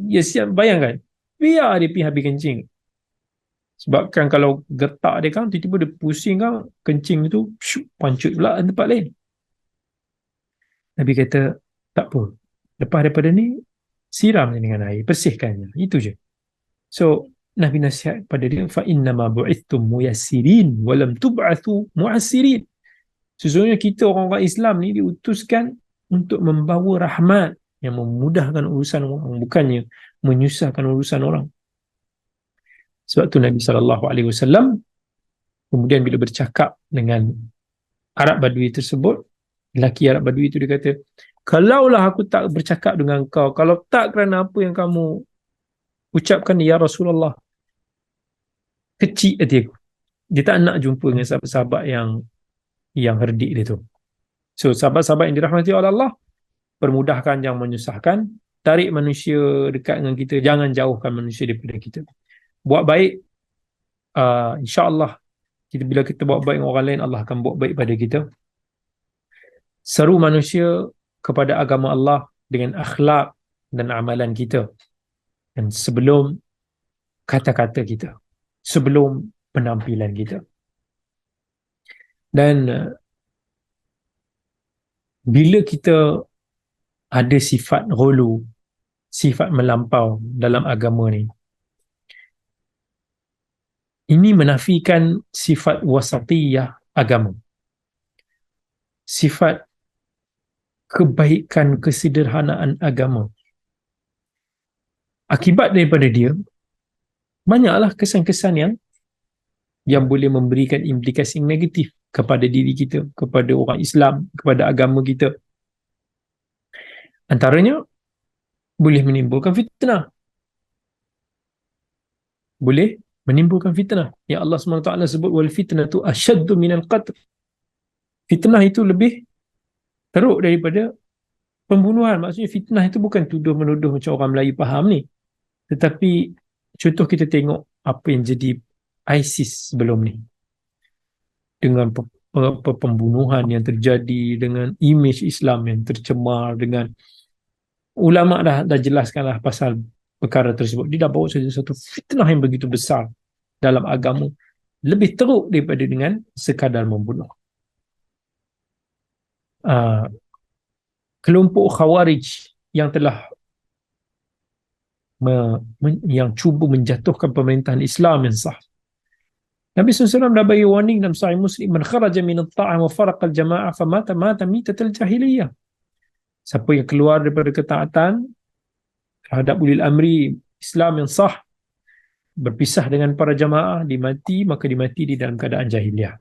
S1: Ya, siap, bayangkan, biar dia pergi habis kencing. Sebab kan kalau getak dia kan, tiba-tiba dia pusing kan, kencing tu pancut pula tempat lain. Nabi kata, tak apa, lepas daripada ni siram dengan air, bersihkannya, itu je. So Nabi nasihat pada dia, fa innama bu'ithtum muyassirin wa lam tub'athu mu'assirin. Sesungguhnya kita orang-orang Islam ni diutuskan untuk membawa rahmat yang memudahkan urusan orang, bukannya menyusahkan urusan orang. Sebab tu Nabi SAW kemudian bila bercakap dengan Arab Badui tersebut, lelaki Arab Badui itu dia kata, kalaulah aku tak bercakap dengan kau, kalau tak kerana apa yang kamu ucapkan ya Rasulullah, kecil hati aku. Dia tak nak jumpa dengan sahabat-sahabat yang herdik dia tu. So sahabat-sahabat yang dirahmati oleh Allah, permudahkan yang menyusahkan, tarik manusia dekat dengan kita, jangan jauhkan manusia daripada kita. Buat baik, insya-Allah bila kita buat baik dengan orang lain, Allah akan buat baik pada kita. Seru manusia kepada agama Allah dengan akhlak dan amalan kita, dan sebelum kata-kata kita, sebelum penampilan kita. Dan bila kita ada sifat ghulu, sifat melampau dalam agama ni, ini menafikan sifat wasatiyah agama, sifat kebaikan, kesederhanaan agama. Akibat daripada dia, banyaklah kesan-kesan yang boleh memberikan implikasi negatif kepada diri kita, kepada orang Islam, kepada agama kita. Antaranya, boleh menimbulkan fitnah. Boleh menimbulkan fitnah. Ya Allah SWT sebut, wal fitnatu asyaddu minal qatl. Fitnah itu lebih teruk daripada pembunuhan. Maksudnya fitnah itu bukan tuduh-menuduh macam orang Melayu faham ni. Tetapi contoh kita tengok apa yang jadi ISIS sebelum ni. Dengan pembunuhan yang terjadi, dengan imej Islam yang tercemar, dengan ulama dah jelaskanlah pasal perkara tersebut. Dia dah bawa saja satu fitnah yang begitu besar dalam agama, lebih teruk daripada dengan sekadar membunuh. Kelompok Khawarij yang telah yang cuba menjatuhkan pemerintahan Islam yang sah. Nabi SAW dah bagi warning dalam Sahih Muslim, man kharaja min at-ta'am wa faraqa al-jama'ah famata mitatal jahiliyah. Siapa yang keluar daripada ketaatan terhadap ulil amri Islam yang sah, berpisah dengan para jamaah, maka dimati di dalam keadaan jahiliyah.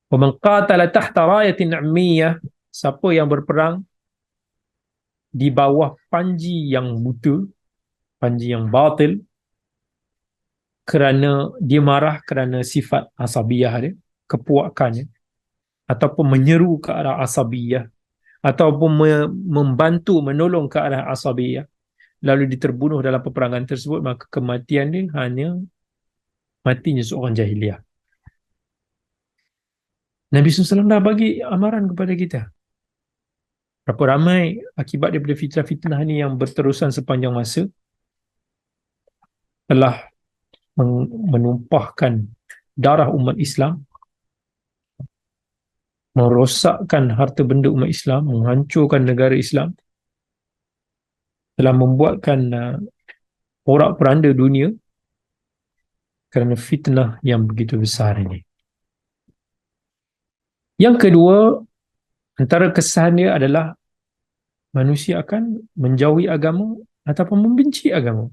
S1: Wa man qatala tahta rayatin 'ammiyah, siapa yang berperang di bawah panji yang buta, panji yang batil, kerana dia marah kerana sifat asabiyah dia, kepuakannya, ataupun menyeru ke arah asabiyah, ataupun membantu menolong ke arah asabiyah, lalu diterbunuh dalam peperangan tersebut, maka kematian dia hanya matinya seorang jahiliyah. Nabi SAW dah bagi amaran kepada kita. Berapa ramai akibat daripada fitnah-fitnah ni yang berterusan sepanjang masa telah menumpahkan darah umat Islam, merosakkan harta benda umat Islam, menghancurkan negara Islam, telah membuatkan porak-poranda dunia kerana fitnah yang begitu besar ini. Yang kedua, antara kesan dia adalah manusia akan menjauhi agama ataupun membenci agama.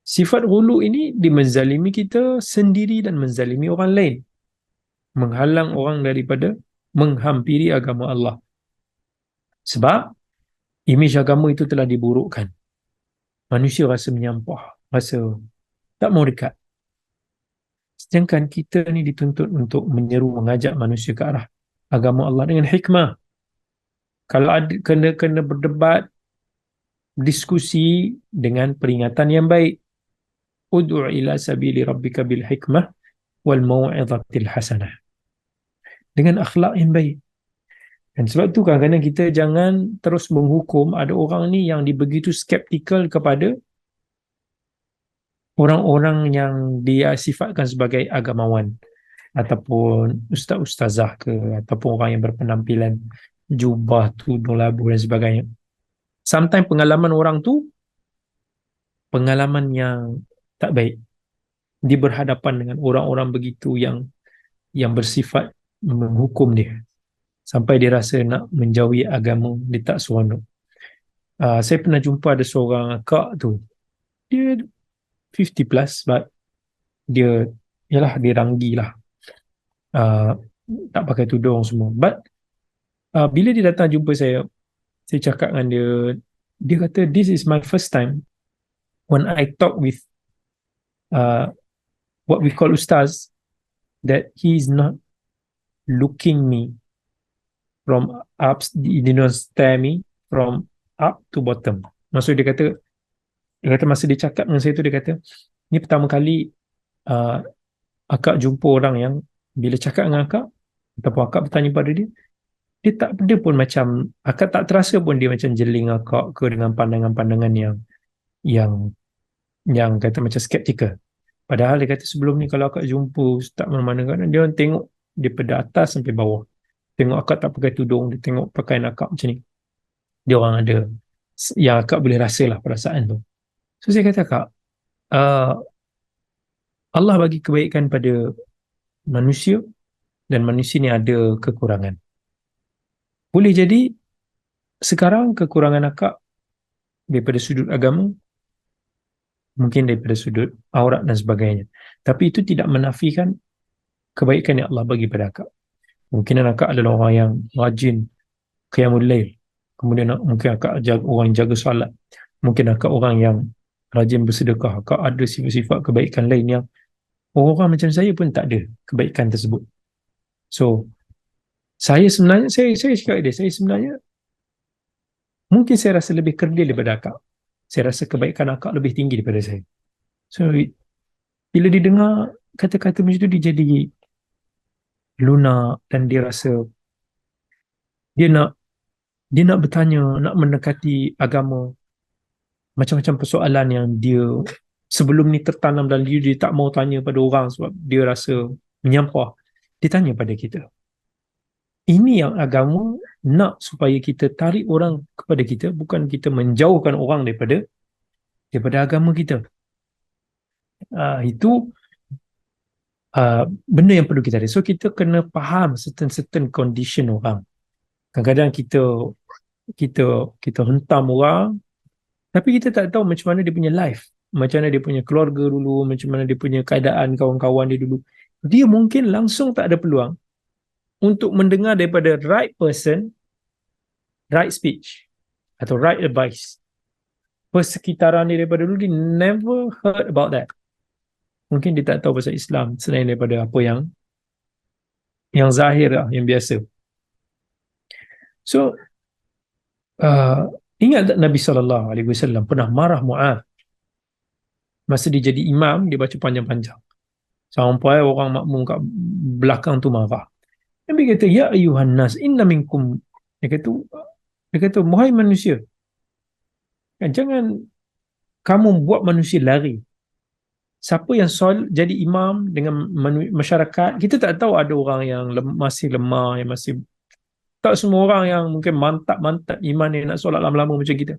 S1: Sifat ghulu ini dimenzalimi kita sendiri dan menzalimi orang lain. menghalang orang daripada menghampiri agama Allah. Sebab imej agama itu telah diburukkan. Manusia rasa menyampah, rasa tak mau dekat. Sedangkan kita ni dituntut untuk menyeru, mengajak manusia ke arah agama Allah dengan hikmah. Kalau ada kena berdebat, diskusi dengan peringatan yang baik. Ud'u ila sabili rabbika bil hikmah wal mau'izatil hasanah. Dengan akhlak yang baik. Dan sebab tu kadang-kadang kita jangan terus menghukum. Ada orang ni yang begitu skeptikal kepada orang-orang yang dia sifatkan sebagai agamawan ataupun ustaz-ustazah ke, ataupun orang yang berpenampilan jubah, tudung labu dan sebagainya. Sometimes pengalaman orang tu pengalaman yang tak baik. Dia berhadapan dengan orang-orang begitu yang bersifat menghukum dia sampai dia rasa nak menjauhi agama, dia tak seronok. Saya pernah jumpa ada seorang akak tu, dia 50 plus, but dia yalah dia ranggi lah, tak pakai tudung semua. But bila dia datang jumpa saya cakap dengan dia, dia kata this is my first time when I talk with what we call ustaz, that he is not looking me from up, he did not stare me from up to bottom. Maksud dia kata masa dia cakap dengan saya tu, dia kata ni pertama kali akak jumpa orang yang bila cakap dengan akak ataupun akak bertanya pada dia, dia tak ada pun macam, akak tak terasa pun dia macam jeling akak ke dengan pandangan-pandangan yang kata macam skeptikal. Padahal dia kata sebelum ni kalau akak jumpa ustaz mana-mana kan, dia orang tengok daripada atas sampai bawah. Tengok akak tak pakai tudung, dia tengok pakaian akak macam ni, dia orang ada yang akak boleh rasalah perasaan tu. So saya kata akak, Allah bagi kebaikan pada manusia dan manusia ni ada kekurangan. Boleh jadi sekarang kekurangan akak daripada sudut agama, mungkin daripada sudut aurat dan sebagainya. Tapi itu tidak menafikan kebaikan yang Allah bagi pada akak. Mungkin akak adalah orang yang rajin qiyamul lail. Kemudian mungkin akak orang yang jaga solat. Mungkin akak orang yang rajin bersedekah. Akak ada sifat-sifat kebaikan lain yang orang-orang macam saya pun tak ada kebaikan tersebut. So, saya sebenarnya, saya cakap dia, saya sebenarnya mungkin saya rasa lebih kerdil daripada akak. Saya rasa kebaikan akak lebih tinggi daripada saya. So, bila dia dengar kata-kata macam tu, dia jadi lunak dan dia rasa dia nak bertanya, nak mendekati agama. Macam-macam persoalan yang dia sebelum ni tertanam dalam diri dia, tak mau tanya pada orang sebab dia rasa menyampah. Dia tanya pada kita. Ini yang agama nak supaya kita tarik orang kepada kita, bukan kita menjauhkan orang daripada agama kita. Itu benda yang perlu kita ada. So kita kena faham certain condition orang. Kadang-kadang kita hentam orang, tapi kita tak tahu macam mana dia punya life, macam mana dia punya keluarga dulu, macam mana dia punya keadaan kawan-kawan dia dulu. Dia mungkin langsung tak ada peluang untuk mendengar daripada right person, right speech atau right advice. Persekitaran dia daripada dulu, dia never heard about that. Mungkin dia tak tahu pasal Islam selain daripada apa yang zahir lah, yang biasa. So ingat tak Nabi SAW pernah marah Mu'adh masa dia jadi imam, dia baca panjang-panjang sampai orang makmum kat belakang tu marah. Nabi kata, ya ayuhan nas inna minkum, dia kata wahai manusia, jangan kamu buat manusia lari. Siapa yang jadi imam dengan masyarakat, kita tak tahu, ada orang yang masih lemah, yang masih, tak semua orang yang mungkin mantap iman yang nak solat lama-lama macam kita.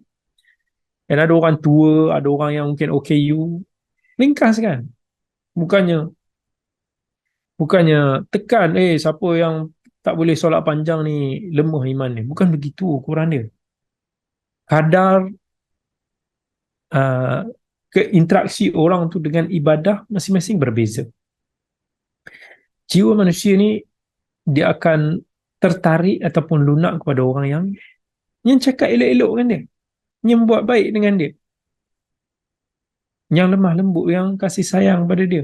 S1: Dan ada orang tua, ada orang yang mungkin OKU, ringkas kan. Bukannya tekan, siapa yang tak boleh solat panjang ni lemah iman ni. Bukan begitu ukuran dia. Kadar keinteraksi orang tu dengan ibadah masing-masing berbeza. Jiwa manusia ni dia akan tertarik ataupun lunak kepada orang yang cakap elok-elok dengan dia, yang buat baik dengan dia, yang lemah lembut, yang kasih sayang pada dia.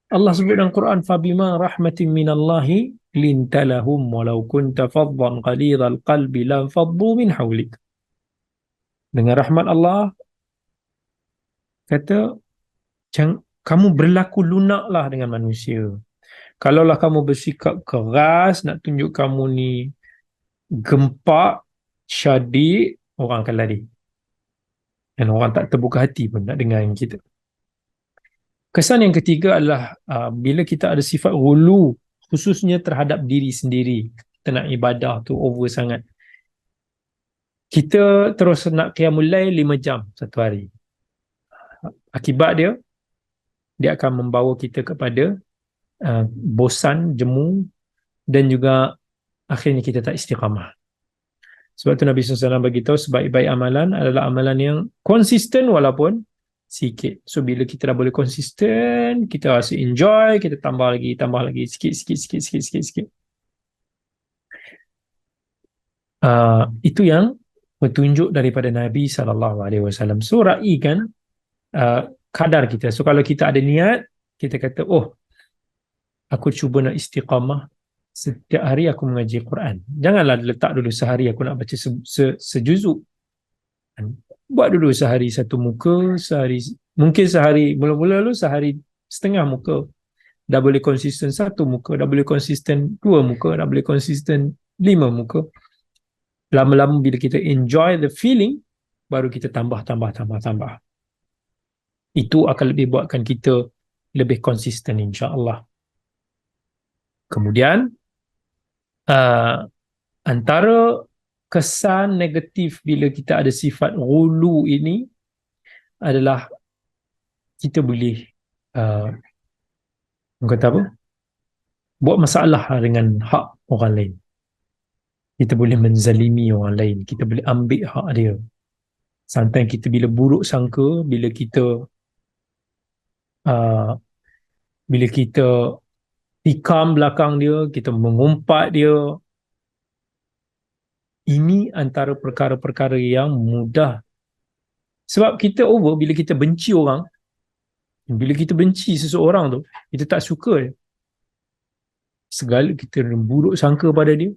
S1: Allah sebut dalam Quran, fabima rahmatin minallahi lintalahum walau kunta faddan qalidhal qalbi lam faddu min hawlik. Dengan rahmat Allah, kata, kamu berlaku lunaklah dengan manusia. Kalaulah kamu bersikap keras, nak tunjuk kamu ni gempak, syadid, orang akan lari. Dan orang tak terbuka hati pun nak dengar yang kita. Kesan yang ketiga adalah bila kita ada sifat ghulu, khususnya terhadap diri sendiri, kita nak ibadah tu over sangat. Kita terus nak qiyamul lail 5 jam satu hari. Akibat dia akan membawa kita kepada bosan, jemu, dan juga akhirnya kita tak istiqamah. Sebab tu Nabi SAW beritahu sebaik-baik amalan adalah amalan yang konsisten walaupun sikit. So bila kita dah boleh konsisten, kita rasa enjoy, kita tambah lagi sikit. Itu yang petunjuk daripada Nabi SAW. So raikan kadar kita. So kalau kita ada niat, kita kata, oh, aku cuba nak istiqamah, setiap hari aku mengaji Quran. Janganlah letak dulu sehari aku nak baca sejuzuk. Buat dulu sehari satu muka, mungkin sehari mula-mula dulu sehari setengah muka. Dah boleh konsisten satu muka, dah boleh konsisten 2 muka, dah boleh konsisten 5 muka. Lama-lama bila kita enjoy the feeling, baru kita tambah. Itu akan lebih buatkan kita lebih konsisten, insya-Allah. Kemudian antara kesan negatif bila kita ada sifat ghulu ini adalah kita boleh kata apa? Buat masalah dengan hak orang lain. Kita boleh menzalimi orang lain, kita boleh ambil hak dia. Sometimes kita bila buruk sangka, bila kita tikam belakang dia, kita mengumpat dia. Ini antara perkara-perkara yang mudah. Sebab kita bila kita benci orang, bila kita benci seseorang tu, kita tak suka dia. Segala kita buruk sangka pada dia,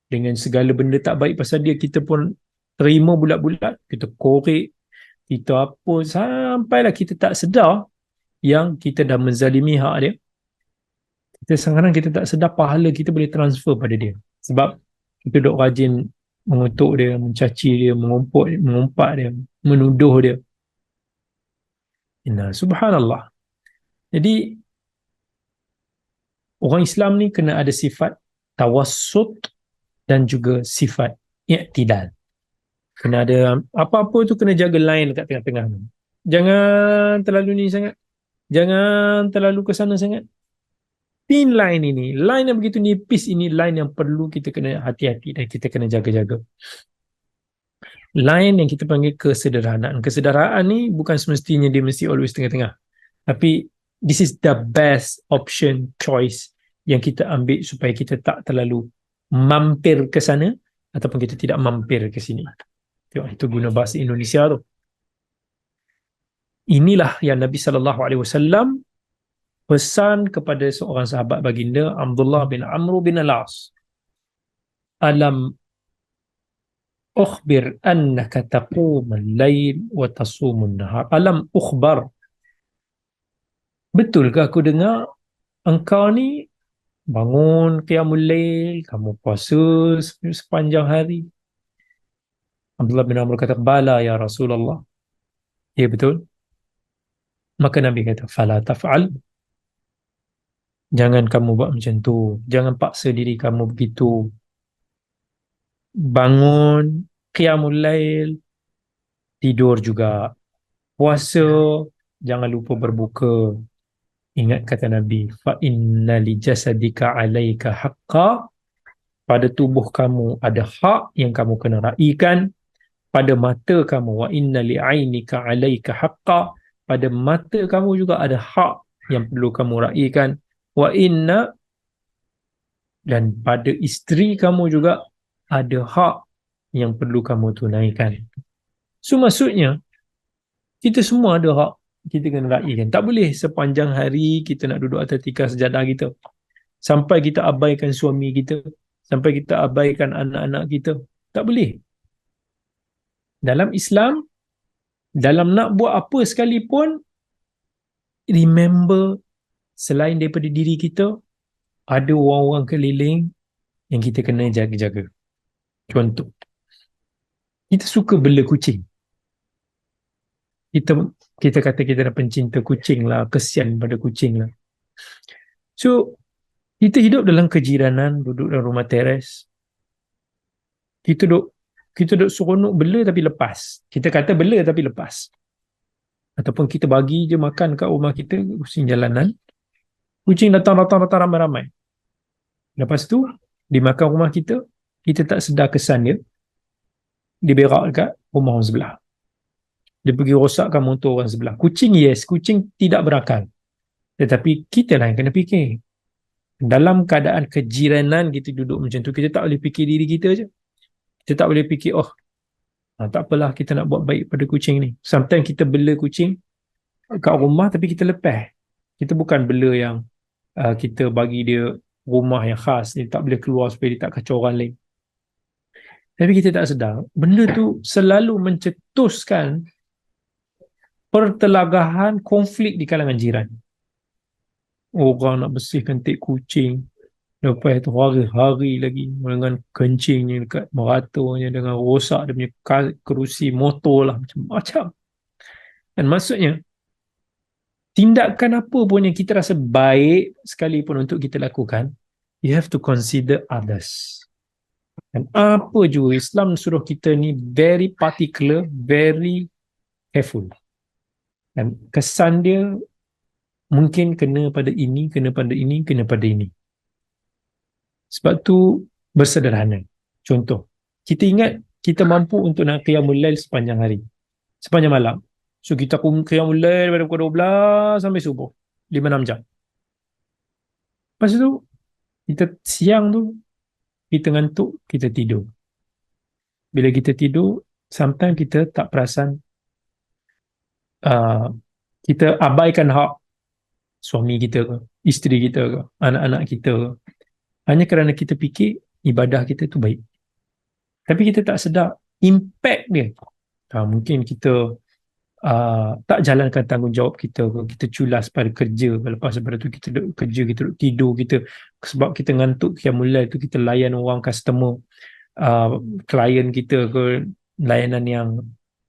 S1: dengan segala benda tak baik pasal dia, kita pun terima bulat-bulat, kita korek, kita apa, sampailah kita tak sedar yang kita dah menzalimi hak dia. Kadang-kadang kita tak sedar pahala kita boleh transfer pada dia. Sebab kita duk rajin mengutuk dia, mencaci dia, mengumpat dia, menuduh dia. Subhanallah. Jadi orang Islam ni kena ada sifat tawassut dan juga sifat i'tidal. Kena ada apa-apa tu, kena jaga line dekat tengah-tengah. Jangan terlalu ni sangat, jangan terlalu ke sana sangat. Thin line ini, line yang begitu nipis ini, line yang perlu kita kena hati-hati dan kita kena jaga-jaga. Line yang kita panggil kesederhanaan. Kesederhanaan ni bukan semestinya dia mesti always tengah-tengah. Tapi this is the best option, choice yang kita ambil supaya kita tak terlalu mampir ke sana ataupun kita tidak mampir ke sini. Itu guna bahasa Indonesia tu. Inilah yang Nabi SAW pesan kepada seorang sahabat baginda, Abdullah bin Amr bin Al-As. Alam ukhbir annaka taqumul lail wa tasumun nahar. Alam ukhbar. Betulkah aku dengar engkau ni bangun qiyamul lail, kamu puasa sepanjang hari? Abdullah bin Amr kata, bala ya Rasulullah. Ya, betul. Maka Nabi kata, fala taf'al. Jangan kamu buat macam tu. Jangan paksa diri kamu begitu. Bangun qiyamul lail, tidur juga. Puasa, jangan lupa berbuka. Ingat kata Nabi, fa inna li jasadika 'alaika haqqa. Pada tubuh kamu ada hak yang kamu kena raikan. Pada mata kamu, wa inna li 'ainika 'alaika haqqa. Pada mata kamu juga ada hak yang perlu kamu raikan. Wa inna Dan pada isteri kamu juga ada hak yang perlu kamu tunaikan. So maksudnya, kita semua ada hak kita kena raikan. Tak boleh sepanjang hari kita nak duduk atas tikar sejadah kita. Sampai kita abaikan suami kita. Sampai kita abaikan anak-anak kita. Tak boleh. Dalam Islam, dalam nak buat apa sekalipun, remember, selain daripada diri kita, ada orang-orang keliling yang kita kena jaga-jaga. Contoh, kita suka bela kucing. Kita kata kita dah pencinta kucing lah, kesian pada kucing lah. So, kita hidup dalam kejiranan, duduk dalam rumah teres. Kita duduk seronok bela tapi lepas. Kita kata bela tapi lepas. Ataupun kita bagi je makan kat rumah kita, kucing jalanan. Kucing datang ramai-ramai. Lepas tu, di makan rumah kita, kita tak sedar kesan dia. Dia berak dekat rumah orang sebelah. Dia pergi rosakkan motor orang sebelah. Kucing, yes, kucing tidak berakal. Tetapi kita lah yang kena fikir. Dalam keadaan kejiranan kita duduk macam tu, kita tak boleh fikir diri kita je. Kita tak boleh fikir, tak apalah kita nak buat baik pada kucing ni. Sometimes kita bela kucing kat rumah tapi kita lepas. Kita bukan bela yang kita bagi dia rumah yang khas, dia tak boleh keluar supaya dia tak kacau orang lain. Tapi kita tak sedar, benda tu selalu mencetuskan pertelagahan konflik di kalangan jiran. Orang nak bersihkan tik kucing, lepas tu hari-hari lagi dengan kencingnya dekat meratanya, dengan rosak dia punya kerusi motor lah, macam-macam. Dan maksudnya, tindakan apa pun yang kita rasa baik sekalipun untuk kita lakukan, you have to consider others. Dan apa juga Islam suruh kita ni very particular, very careful. Dan kesan dia mungkin kena pada ini, kena pada ini, kena pada ini. Sebab tu bersederhana. Contoh, kita ingat kita mampu untuk nak qiyamul lail sepanjang hari, sepanjang malam. So kita qiyamul lail daripada pukul 12 sampai subuh, 5-6 jam. Lepas tu kita siang tu kita ngantuk, kita tidur. Bila kita tidur, sometimes kita tak perasan, kita abaikan hak suami kita ke, isteri kita ke, anak-anak kita ke, hanya kerana kita fikir ibadah kita tu baik. Tapi kita tak sedar impact dia. Mungkin kita tak jalankan tanggungjawab kita ke, kita culas pada kerja, lepas daripada tu kita duduk kerja, kita duduk tidur, kita sebab kita ngantuk qiyamul lail tu kita layan orang customer, klien kita ke, layanan yang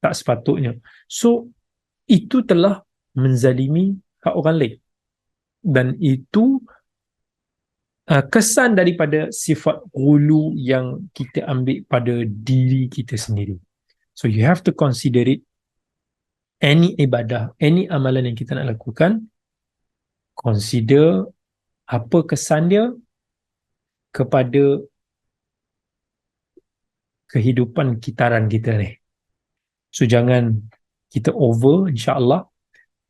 S1: tak sepatutnya. So itu telah menzalimi hak orang lain. Dan itu kesan daripada sifat ghulu yang kita ambil pada diri kita sendiri. So you have to consider it. Any ibadah, any amalan yang kita nak lakukan, consider apa kesan dia kepada kehidupan kitaran kita ni. So jangan kita over, insya-Allah.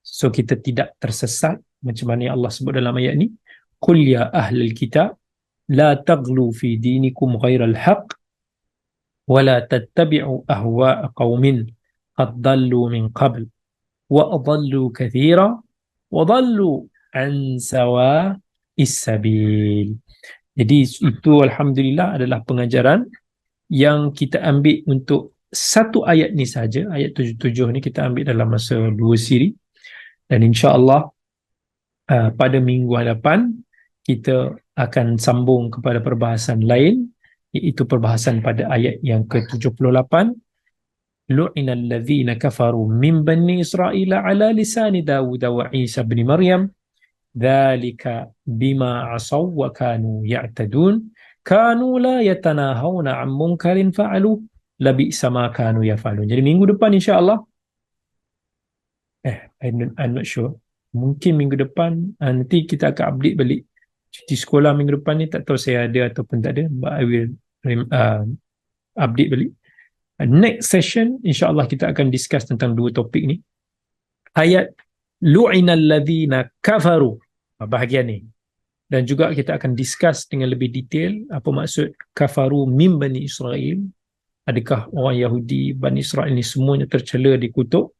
S1: So kita tidak tersesat macam mana Allah sebut dalam ayat ni. Qul ya ahlal kitab la taghlu fi dinikum ghairal haqq wa la tattabi'u ahwa'a qaumin qad dallu min qabl wa adallu kathira wa dallu an sawa'is sabil. Jadi itu alhamdulillah adalah pengajaran yang kita ambil untuk satu ayat ni saja. Ayat 77 ni kita ambil dalam masa 2 siri. Dan insya-Allah pada minggu hadapan kita akan sambung kepada perbahasan lain, iaitu perbahasan pada ayat yang ke-78. Lu'inal ladzina kafaru min bani Israil ala lisani Dawud wa Isa ibn Maryam dzalika bima asaw wa kanu ya'tadun kanu la yatanahawna 'an munkarin fa'alu labi'sa ma kanu yaf'alun. Jadi minggu depan insya-Allah I'm not sure. Mungkin minggu depan nanti kita akan update balik cuti sekolah minggu depan ni, tak tahu saya ada ataupun tak ada, but I will update balik. Next session insya-Allah kita akan discuss tentang 2 topik ni. Ayat lu'inal ladzina kafaru, bahagian ni dan juga kita akan discuss dengan lebih detail apa maksud kafaru min Bani Israel. Adakah orang Yahudi Bani Israel ni semuanya tercela dikutuk?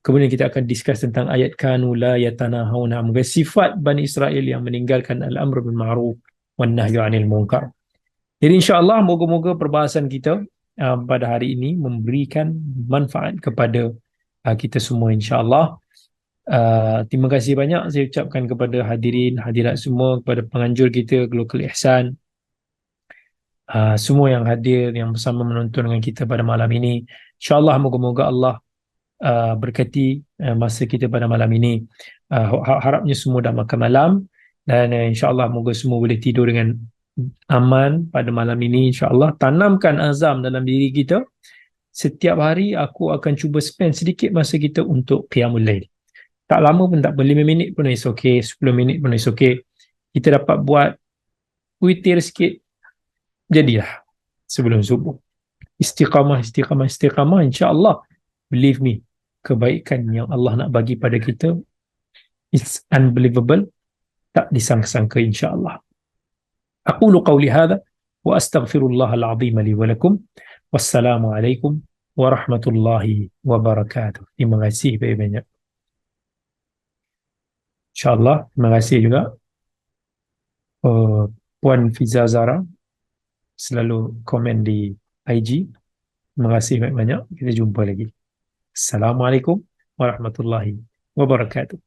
S1: Kemudian kita akan discuss tentang ayat kanu la yatanahawna, sifat Bani Israel yang meninggalkan al-amr bil ma'ruf wan nahyu 'anil munkar. Jadi insya-Allah moga-moga perbahasan kita pada hari ini memberikan manfaat kepada kita semua insya-Allah. Terima kasih banyak saya ucapkan kepada hadirin hadirat semua, kepada penganjur kita Global Ihsan, semua yang hadir yang bersama menonton dengan kita pada malam ini. InsyaAllah moga-moga Allah berkati masa kita pada malam ini. Harapnya semua dah makan malam, dan insyaAllah moga semua boleh tidur dengan aman pada malam ini. InsyaAllah tanamkan azam dalam diri kita, setiap hari aku akan cuba spend sedikit masa kita untuk qiyamul lail. Tak lama pun tak apa, 5 minit pun is okay, 10 minit pun is okay. Kita dapat buat witir sikit, jadilah sebelum subuh. Istiqamah, istiqamah, istiqamah. InsyaAllah, believe me, kebaikan yang Allah nak bagi pada kita, it's unbelievable, tak disangka-sangka insyaAllah. Aqulu qawli hadha wa astaghfirullahal azim li wa lakum. Wassalamualaikum warahmatullahi wabarakatuh. Terima kasih banyak-banyak. InsyaAllah, terima kasih juga Puan Fiza Zara, selalu komen di IG. Terima kasih banyak-banyak. Kita jumpa lagi. Assalamualaikum warahmatullahi wabarakatuh.